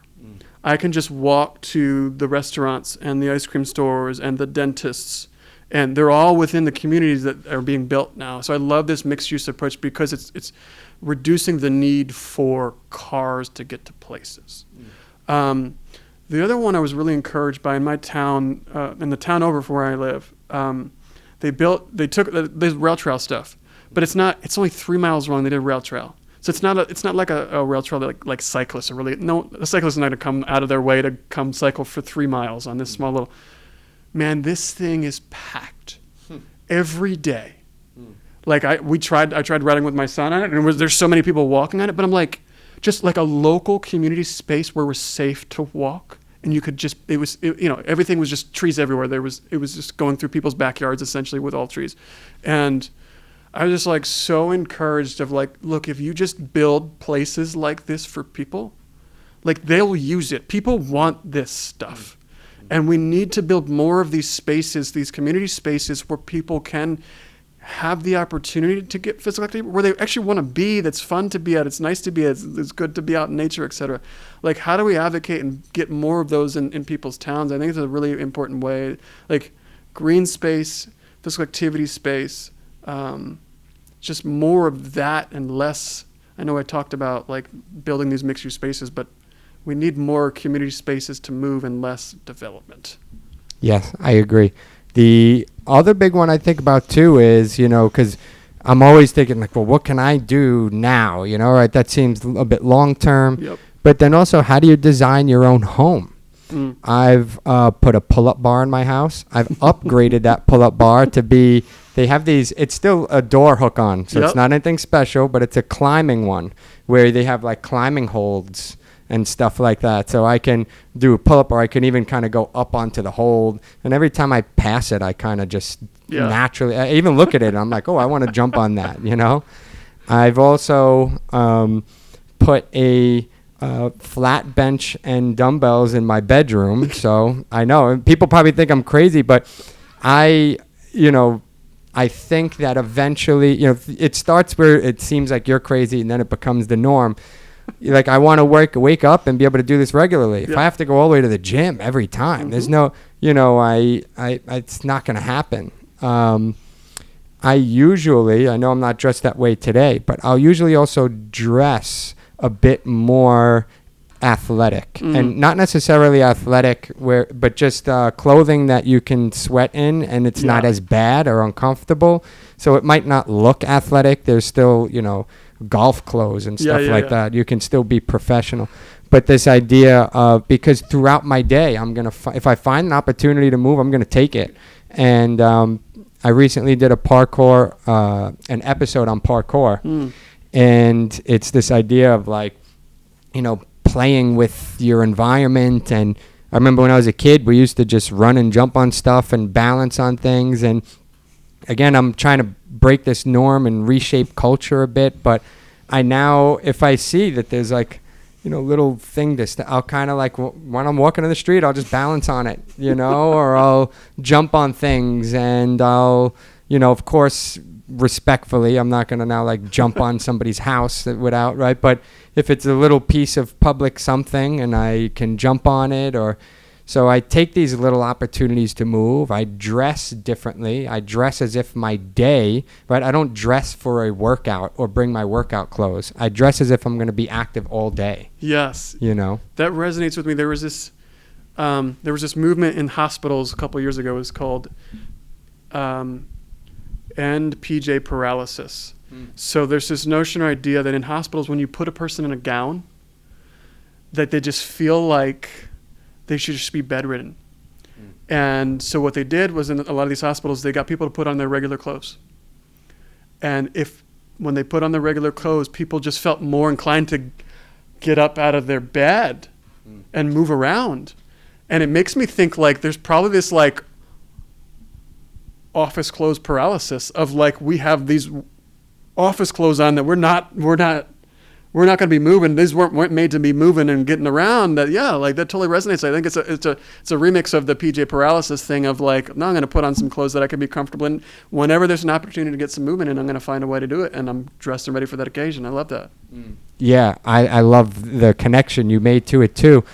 I can just walk to the restaurants and the ice cream stores and the dentists, and they're all within the communities that are being built now. So I love this mixed use approach because it's reducing the need for cars to get to places. The other one I was really encouraged by in my town, in the town over from where I live, they took the rail trail stuff, but it's only 3 miles long. They did a rail trail. So it's not like a rail trail that like cyclists are really, a cyclist is not going to come out of their way to come cycle for 3 miles on this small little, man, this thing is packed every day. Like I tried riding with my son on it, and there's so many people walking on it, but I'm like, just like a local community space where it was safe to walk, and you could just, everything was just trees everywhere. It was just going through people's backyards essentially with all trees. And I was just like so encouraged of like, look, if you just build places like this for people, like they'll use it. People want this stuff. And we need to build more of these spaces, these community spaces where people can have the opportunity to get physical activity, where they actually want to be, that's fun to be at, it's nice to be at, it's good to be out in nature, etc. Like, how do we advocate and get more of those in people's towns? I think it's a really important way. Like, green space, physical activity space, just more of that and less. I know I talked about like building these mixed use spaces, but we need more community spaces to move and less development. Yes, I agree. The other big one I think about too is, because I'm always thinking like, well, what can I do now? Right? That seems a bit long term. Yep. But then also, how do you design your own home? I've put a pull-up bar in my house. I've upgraded that pull-up bar to be, they have these, it's still a door hook on, so it's not anything special, but it's a climbing one where they have like climbing holds and stuff like that. So I can do a pull-up, or I can even kind of go up onto the hold. And every time I pass it, I kind of just naturally, I even look at it and I'm like, oh, I want to jump on that, I've also put a flat bench and dumbbells in my bedroom. So I know people probably think I'm crazy, but I think that eventually, it starts where it seems like you're crazy and then it becomes the norm. Like I want to wake up and be able to do this regularly. If I have to go all the way to the gym every time, there's no, it's not going to happen. I know I'm not dressed that way today, but I'll usually also dress a bit more athletic, and not necessarily athletic but just clothing that you can sweat in and it's not as bad or uncomfortable. So it might not look athletic. There's still, golf clothes and stuff like that. You can still be professional. But this idea of, because throughout my day, I'm going to, if I find an opportunity to move, I'm going to take it. And I recently did an episode on parkour. And it's this idea of like, playing with your environment. And I remember when I was a kid, we used to just run and jump on stuff and balance on things. And again, I'm trying to break this norm and reshape culture a bit. But I now, if I see that there's like, little thing I'll kind of like, when I'm walking in the street, I'll just balance on it, or I'll jump on things, and I'll, of course, respectfully, I'm not going to now like jump on somebody's house without, right? But if it's a little piece of public something and I can jump on it, so I take these little opportunities to move. I dress differently. I dress as if my day, right? I don't dress for a workout or bring my workout clothes. I dress as if I'm going to be active all day. Yes. That resonates with me. There was this movement in hospitals a couple of years ago. It was called End PJ Paralysis. So there's this notion or idea that in hospitals, when you put a person in a gown, that they just feel like they should just be bedridden. And so what they did was, in a lot of these hospitals, they got people to put on their regular clothes. And when they put on their regular clothes, people just felt more inclined to get up out of their bed and move around. And it makes me think like there's probably this like office clothes paralysis of like, we have these office clothes on that we're not going to be moving. These weren't made to be moving and getting around. That totally resonates. I think it's a remix of the PJ paralysis thing of like, no, I'm going to put on some clothes that I can be comfortable in. Whenever there's an opportunity to get some movement in, I'm going to find a way to do it, and I'm dressed and ready for that occasion. I love that. Yeah, I love the connection you made to it too.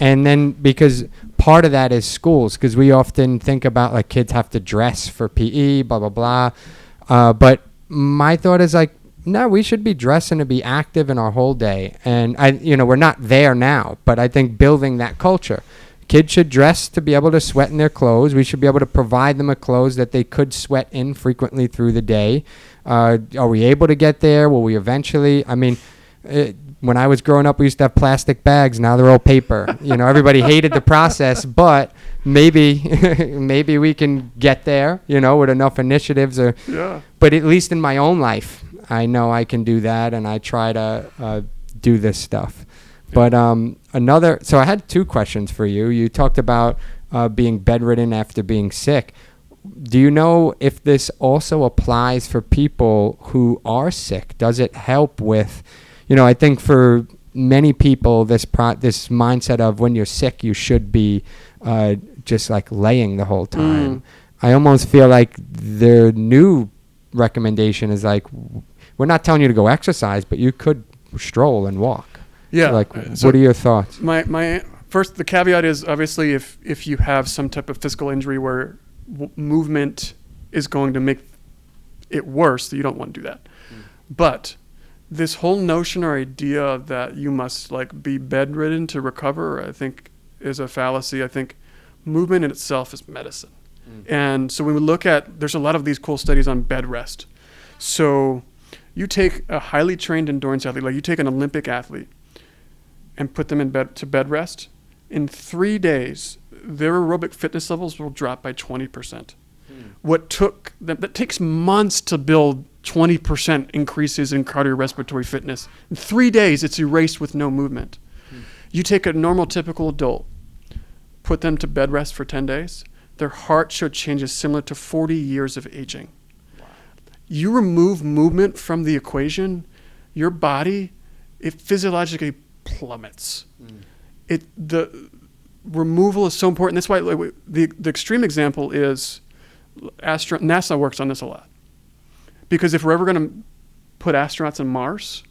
And then because part of that is schools, because we often think about like kids have to dress for PE, blah, blah, blah. But my thought is like, no, we should be dressing to be active in our whole day. And we're not there now, but I think building that culture. Kids should dress to be able to sweat in their clothes. We should be able to provide them a clothes that they could sweat in frequently through the day. Are we able to get there? Will we eventually? I mean, when I was growing up, we used to have plastic bags. Now they're all paper. Everybody hated the process, but maybe we can get there, with enough initiatives. But at least in my own life, I know I can do that, and I try to do this stuff. But so I had two questions for you. You talked about being bedridden after being sick. Do you know if this also applies for people who are sick? Does it help with, I think for many people, this mindset of when you're sick, you should be just like laying the whole time. I almost feel like the new recommendation is like, we're not telling you to go exercise, but you could stroll and walk. Yeah. So what are your thoughts? My first, the caveat is obviously if you have some type of physical injury where movement is going to make it worse, that you don't want to do that. But this whole notion or idea that you must like be bedridden to recover, I think is a fallacy. I think movement in itself is medicine. And so when we look at, there's a lot of these cool studies on bed rest. So you take a highly trained endurance athlete, like you take an Olympic athlete and put them in bed rest. In 3 days, their aerobic fitness levels will drop by 20%. What took them, that takes months to build 20% increases in cardiorespiratory fitness. In 3 days, it's erased with no movement. You take a normal, typical adult, put them to bed rest for 10 days, their heart showed changes similar to 40 years of aging. Wow. You remove movement from the equation, your body, it physiologically plummets. The removal is so important. That's why the extreme example is NASA works on this a lot. Because if we're ever going to put astronauts on Mars,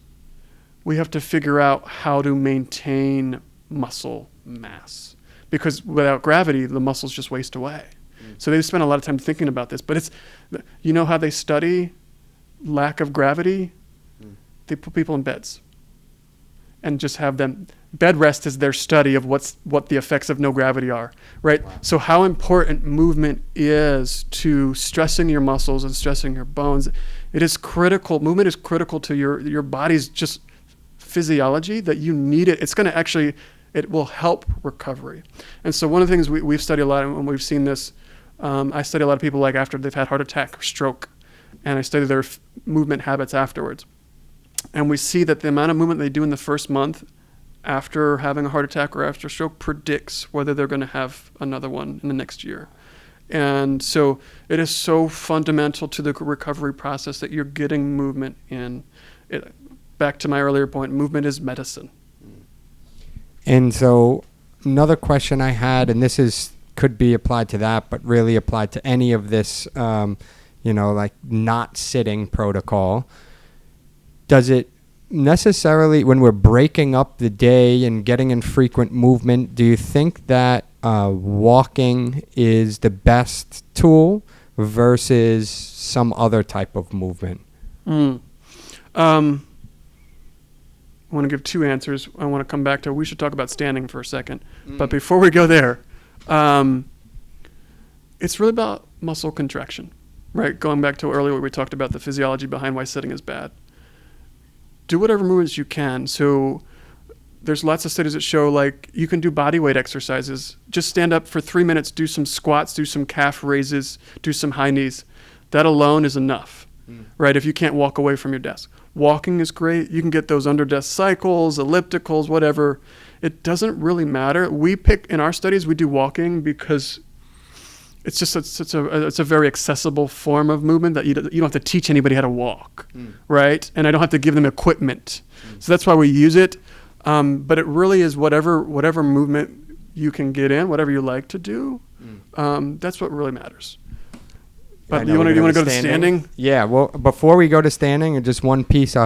we have to figure out how to maintain muscle mass. Because without gravity, the muscles just waste away. So they spend a lot of time thinking about this. But you know how they study lack of gravity? They put people in beds and just have them. Bed rest is their study of what the effects of no gravity are, right? Wow. So how important movement is to stressing your muscles and stressing your bones. It is critical. Movement is critical to your body's just physiology, that you need it. It's going to actually, it will help recovery. And so one of the things we've studied a lot, and we've seen this, I study a lot of people like after they've had heart attack or stroke, and I study their movement habits afterwards. And we see that the amount of movement they do in the first month after having a heart attack or after stroke predicts whether they're going to have another one in the next year. And so it is so fundamental to the recovery process that you're getting movement in. Back to my earlier point, movement is medicine. And so another question I had, and this could be applied to that, but really applied to any of this, like not sitting protocol. Does it necessarily, when we're breaking up the day and getting in frequent movement, do you think that walking is the best tool versus some other type of movement? I want to give two answers. I want to come back to, we should talk about standing for a second. But before we go there, it's really about muscle contraction, right? Going back to earlier where we talked about the physiology behind why sitting is bad. Do whatever movements you can. So there's lots of studies that show like you can do body weight exercises. Just stand up for 3 minutes, do some squats, do some calf raises, do some high knees. That alone is enough, right? If you can't walk away from your desk. Walking is great. You can get those under desk cycles, ellipticals, whatever. It doesn't really matter. We pick, in our studies, we do walking because it's just it's a very accessible form of movement that you don't have to teach anybody how to walk, right? And I don't have to give them equipment. So that's why we use it. But it really is whatever movement you can get in, whatever you like to do. That's what really matters. But you want to go to standing? Yeah. Well, before we go to standing, just one piece.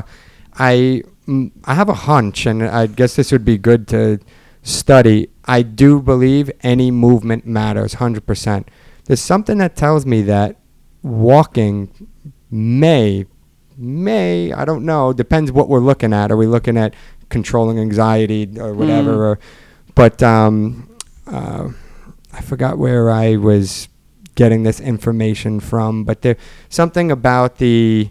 I have a hunch, and I guess this would be good to study. I do believe any movement matters, 100%. There's something that tells me that walking may, I don't know, depends what we're looking at. Are we looking at controlling anxiety or whatever? But I forgot where I was getting this information from, but there's something about the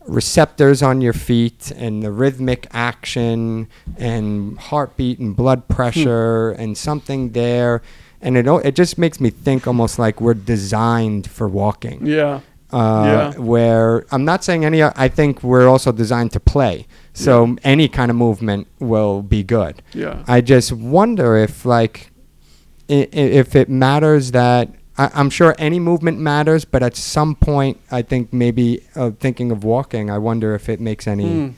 receptors on your feet and the rhythmic action and heartbeat and blood pressure and something there. And it just makes me think almost like we're designed for walking. Yeah. Where I'm not saying I think we're also designed to play. So any kind of movement will be good. Yeah. I just wonder if if it matters that I'm sure any movement matters, but at some point I think maybe thinking of walking, I wonder if it makes any,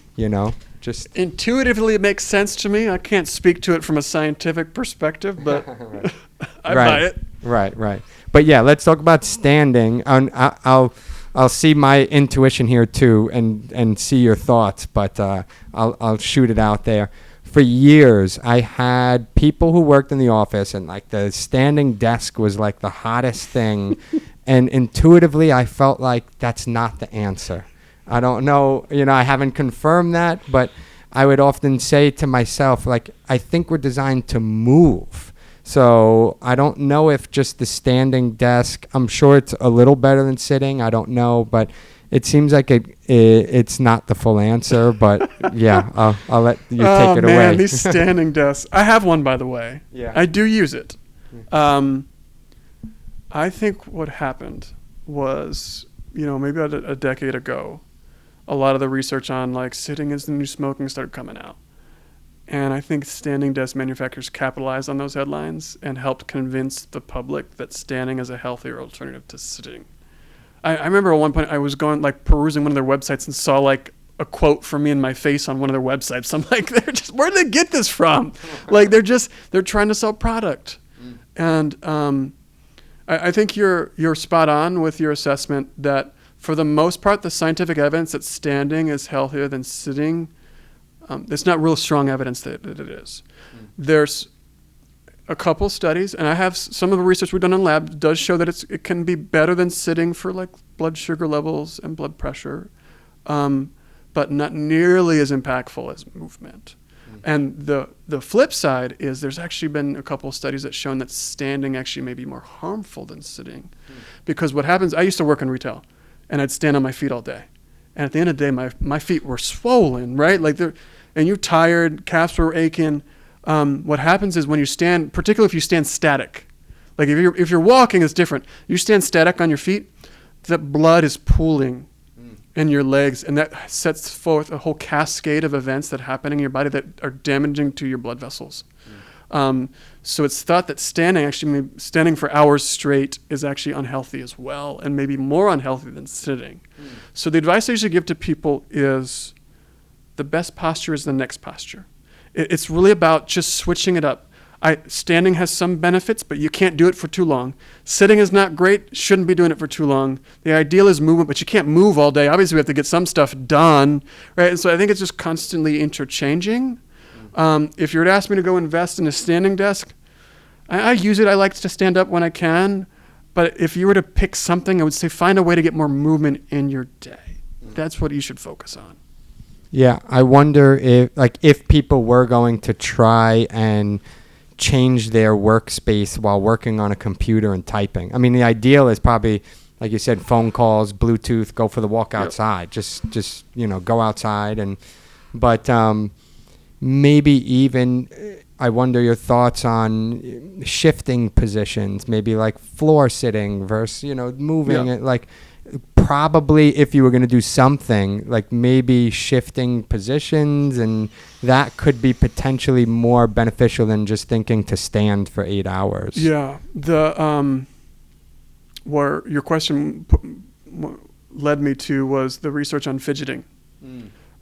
just intuitively it makes sense to me. I can't speak to it from a scientific perspective, but I buy it. Right. But yeah, let's talk about standing. I'll see my intuition here too, and see your thoughts. But I'll shoot it out there. For years, I had people who worked in the office, and like the standing desk was like the hottest thing. And intuitively, I felt like that's not the answer. I don't know, I haven't confirmed that, but I would often say to myself, like, I think we're designed to move. So I don't know if just the standing desk, I'm sure it's a little better than sitting. I don't know, but it seems like it's not the full answer. But yeah, I'll let you take it away. Oh man, these standing desks. I have one, by the way. Yeah. I do use it. I think what happened was, maybe about a decade ago, a lot of the research on like sitting is the new smoking started coming out. And I think standing desk manufacturers capitalized on those headlines and helped convince the public that standing is a healthier alternative to sitting. I remember at one point I was going like perusing one of their websites and saw like a quote from me and my face on one of their websites. I'm like, where did they get this from? Like they're trying to sell product. And I think you're spot on with your assessment that for the most part, the scientific evidence that standing is healthier than sitting, there's not real strong evidence that it is. There's a couple studies, and I have some of the research we've done in lab does show that it can be better than sitting for like blood sugar levels and blood pressure, but not nearly as impactful as movement. And the flip side is there's actually been a couple of studies that shown that standing actually may be more harmful than sitting. Because what happens, I used to work in retail, and I'd stand on my feet all day. And at the end of the day, my feet were swollen, right? And you're tired, calves were aching. What happens is when you stand, particularly if you stand static, like if you're walking, it's different. You stand static on your feet, the blood is pooling in your legs, and that sets forth a whole cascade of events that happen in your body that are damaging to your blood vessels. So it's thought that standing for hours straight is actually unhealthy as well, and maybe more unhealthy than sitting. So the advice I usually give to people is the best posture is the next posture. It's really about just switching it up. Standing has some benefits, but you can't do it for too long. Sitting is not great, shouldn't be doing it for too long. The ideal is movement, but you can't move all day. Obviously, we have to get some stuff done, right? And so I think it's just constantly interchanging. If you were to ask me to go invest in a standing desk, I use it. I like to stand up when I can. But if you were to pick something, I would say find a way to get more movement in your day. That's what you should focus on. Yeah, I wonder if people were going to try and change their workspace while working on a computer and typing. I mean, the ideal is probably, like you said, phone calls, Bluetooth, go for the walk outside. Yep. Just go outside. But maybe even, I wonder your thoughts on shifting positions, maybe like floor sitting versus, moving it. Like probably if you were going to do something, like maybe shifting positions, and that could be potentially more beneficial than just thinking to stand for 8 hours. Yeah. Where your question led me to was the research on fidgeting.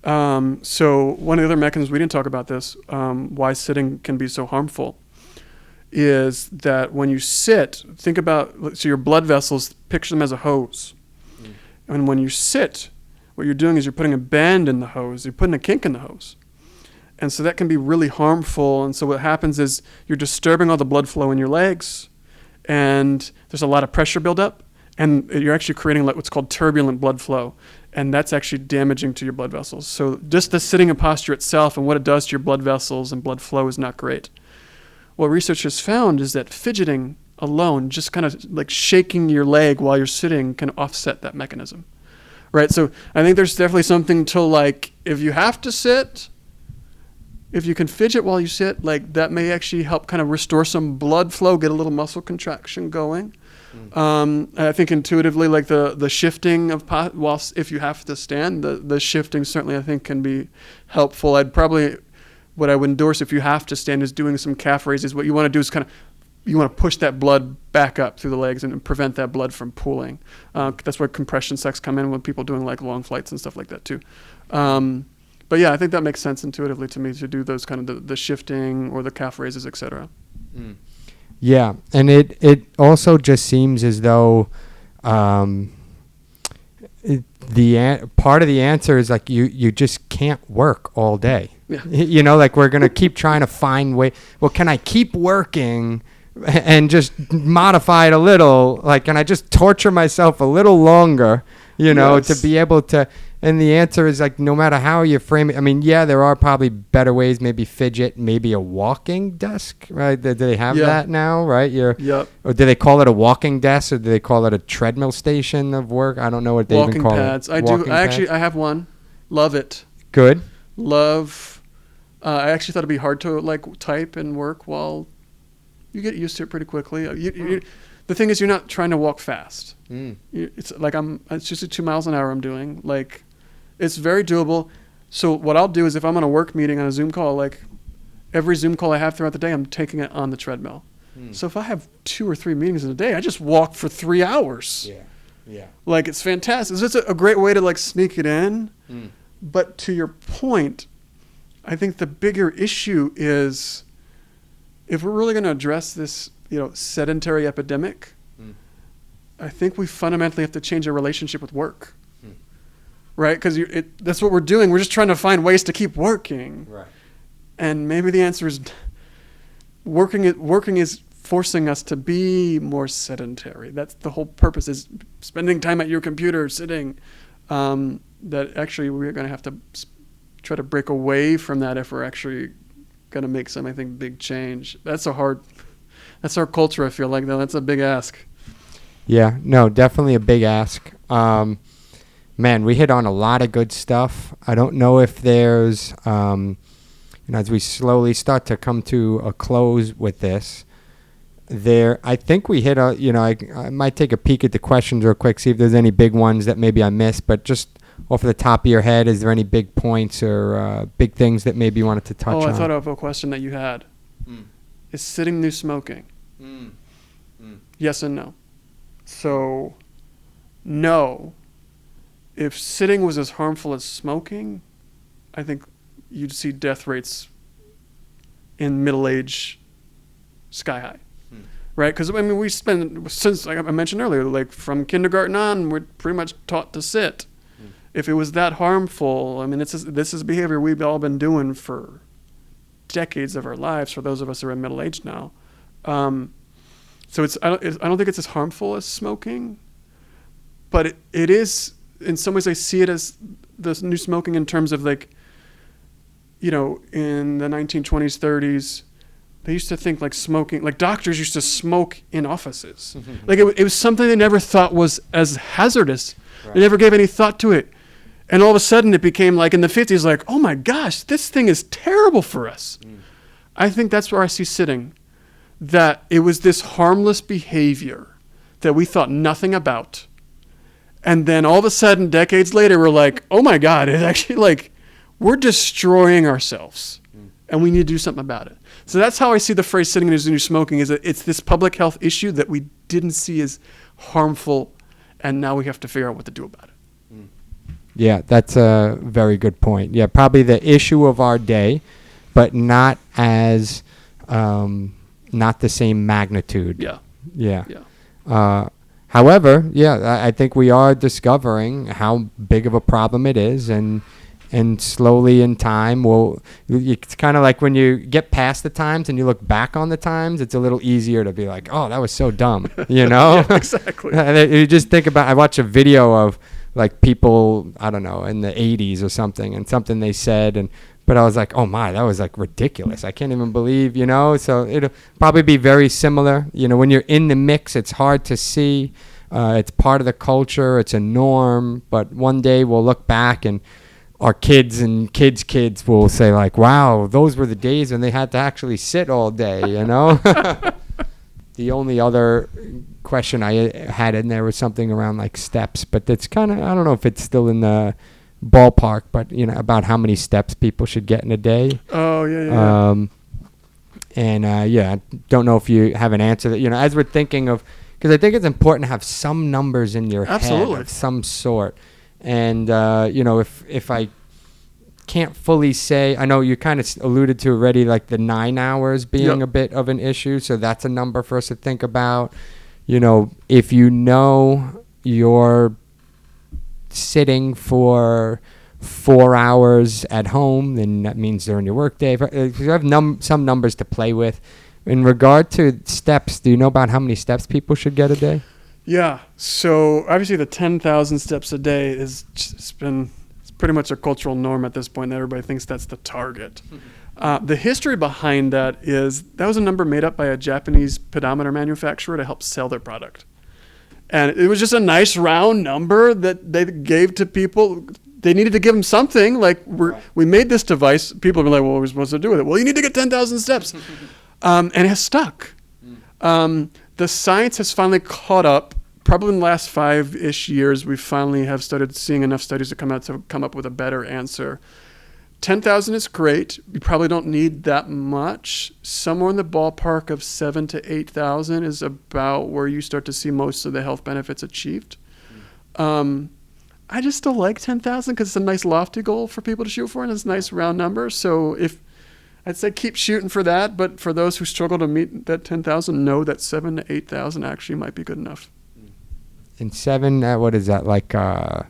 So one of the other mechanisms, we didn't talk about this, why sitting can be so harmful, is that when you sit, think about, so your blood vessels, picture them as a hose. And when you sit, what you're doing is you're putting a bend in the hose, you're putting a kink in the hose. And so that can be really harmful. And so what happens is you're disturbing all the blood flow in your legs, and there's a lot of pressure buildup, and you're actually creating what's called turbulent blood flow. And that's actually damaging to your blood vessels. So just the sitting and posture itself and what it does to your blood vessels and blood flow is not great. What researchers found is that fidgeting alone, just kind of like shaking your leg while you're sitting, can offset that mechanism, right? So I think there's definitely something to like, if you have to sit, if you can fidget while you sit, like that may actually help kind of restore some blood flow, get a little muscle contraction going. I think intuitively, like the shifting of whilst if you have to stand, the shifting certainly I think can be helpful. What I would endorse if you have to stand is doing some calf raises. What you want to do is you want to push that blood back up through the legs and prevent that blood from pooling. That's where compression sets come in when people doing like long flights and stuff like that too. But yeah, I think that makes sense intuitively to me to do those kind of the shifting or the calf raises, etc. Yeah, and it also just seems as though the part of the answer is like you just can't work all day. Yeah. Like we're gonna keep trying to find way. Well, can I keep working and just modify it a little? Like, can I just torture myself a little longer, to be able to? And the answer is like, no matter how you frame it. I mean, yeah, there are probably better ways. Maybe fidget, maybe a walking desk, right? Do they have that now, right? Yep. Or do they call it a walking desk, or do they call it a treadmill station of work? I don't know what they even call pads. it. I have one. Love it. Good. Love. I actually thought it'd be hard to like type and work while you get used to it pretty quickly. The thing is, you're not trying to walk fast. It's like it's just at 2 miles an hour I'm doing. Like, it's very doable. So what I'll do is if I'm on a work meeting on a Zoom call, like every Zoom call I have throughout the day, I'm taking it on the treadmill. So if I have 2 or 3 meetings in a day, I just walk for 3 hours. Yeah. Like, it's fantastic. It's just a great way to like sneak it in. But to your point, I think the bigger issue is if we're really going to address this, sedentary epidemic, I think we fundamentally have to change our relationship with work. Right? Because that's what we're doing. We're just trying to find ways to keep working. Right. And maybe the answer is working is forcing us to be more sedentary. That's the whole purpose, is spending time at your computer, sitting. That actually we're going to have to try to break away from that if we're actually going to make some, I think, big change. That's our culture, I feel like, though. That's a big ask. Yeah, no, definitely a big ask. Man, we hit on a lot of good stuff. I don't know if there's, as we slowly start to come to a close with this, I think we hit I might take a peek at the questions real quick, see if there's any big ones that maybe I missed, but just off the top of your head, is there any big points or big things that maybe you wanted to touch on? I thought of a question that you had. Is sitting new smoking? Yes and no. So, no. If sitting was as harmful as smoking, I think you'd see death rates in middle age sky high. Right? Because, I mean, we spend, since, like I mentioned earlier, like from kindergarten on, we're pretty much taught to sit. If it was that harmful, I mean, this is behavior we've all been doing for decades of our lives, for those of us who are in middle age now. So I don't think it's as harmful as smoking, but it is, in some ways I see it as the new smoking in terms of like, in the 1920s, 30s, they used to think like smoking, like doctors used to smoke in offices. Like it was something they never thought was as hazardous. Right. They never gave any thought to it. And all of a sudden it became like in the 50s, like, oh my gosh, this thing is terrible for us. I think that's where I see sitting. That it was this harmless behavior that we thought nothing about. And then all of a sudden, decades later, we're like, oh my God, it's actually like, we're destroying ourselves. And we need to do something about it. So that's how I see the phrase sitting in new smoking, is that it's this public health issue that we didn't see as harmful, and now we have to figure out what to do about it. Yeah, that's a very good point. Yeah, probably the issue of our day, but not as... not the same magnitude. Yeah. However, I think we are discovering how big of a problem it is, and slowly in time, it's kind of like when you get past the times and you look back on the times, it's a little easier to be like, oh, that was so dumb, Yeah, exactly. You just think about, I watched a video of like people, I don't know, in the 80s or something, and something they said, but I was like, oh my, that was like ridiculous. I can't even believe, so it'll probably be very similar. When you're in the mix, it's hard to see. It's part of the culture. It's a norm. But one day we'll look back and our kids and kids will say like, wow, those were the days when they had to actually sit all day, The only other question I had in there was something around like steps, but that's kind of, I don't know if it's still in the ballpark, but about how many steps people should get in a day. Oh yeah. I don't know if you have an answer that as we're thinking of, because I think it's important to have some numbers in your head of some sort. And if I can't fully say, I know you kind of alluded to already, like the 9 hours being a bit of an issue, so that's a number for us to think about. If you're sitting for 4 hours at home, then that means during your work day. If you have some numbers to play with, In regard to steps, do you know about how many steps people should get a day? Yeah. So obviously the 10,000 steps a day it's pretty much a cultural norm at this point. Everybody thinks that's the target. The history behind that was a number made up by a Japanese pedometer manufacturer to help sell their product. And it was just a nice round number that they gave to people. They needed to give them something. Like we made this device. People were like, well, what are we supposed to do with it? Well, you need to get 10,000 steps. And it has stuck. The science has finally caught up. Probably in the last 5-ish years, we finally have started seeing enough studies to come up with a better answer. 10,000 is great. You probably don't need that much. Somewhere in the ballpark of 7,000 to 8,000 is about where you start to see most of the health benefits achieved. I just still like 10,000 because it's a nice lofty goal for people to shoot for, and it's a nice round number. So I'd say keep shooting for that, but for those who struggle to meet that 10,000, know that 7,000 to 8,000 actually might be good enough. And 7, what is that, like 3-4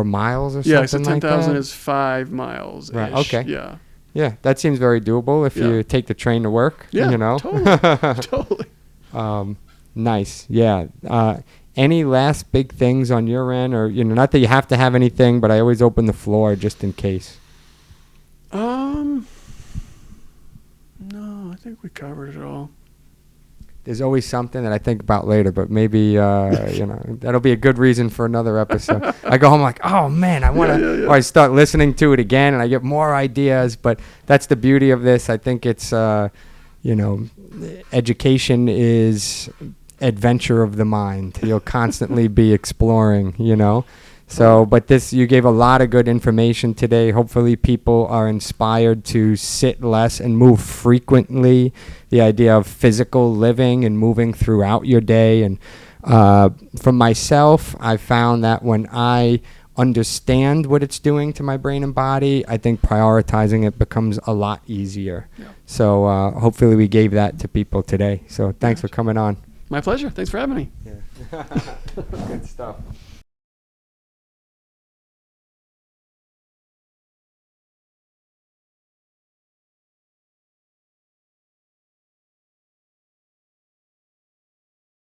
miles or something like that? Yeah, so 10,000 is 5 miles. Right, okay. Yeah. Yeah, that seems very doable if you take the train to work, Yeah, you know. Totally. Nice, yeah. Any last big things on your end? Or, not that you have to have anything, but I always open the floor just in case. No, I think we covered it all. There's always something that I think about later, but maybe, that'll be a good reason for another episode. I go home like, oh, man, I want to, or I start listening to it again, and I get more ideas. But that's the beauty of this. I think it's, education is adventure of the mind. You'll constantly be exploring, So, but you gave a lot of good information today. Hopefully people are inspired to sit less and move frequently. The idea of physical living and moving throughout your day. And for myself, I found that when I understand what it's doing to my brain and body, I think prioritizing it becomes a lot easier. Yeah. So hopefully we gave that to people today. So thanks for coming on. My pleasure. Thanks for having me. Yeah. Good stuff.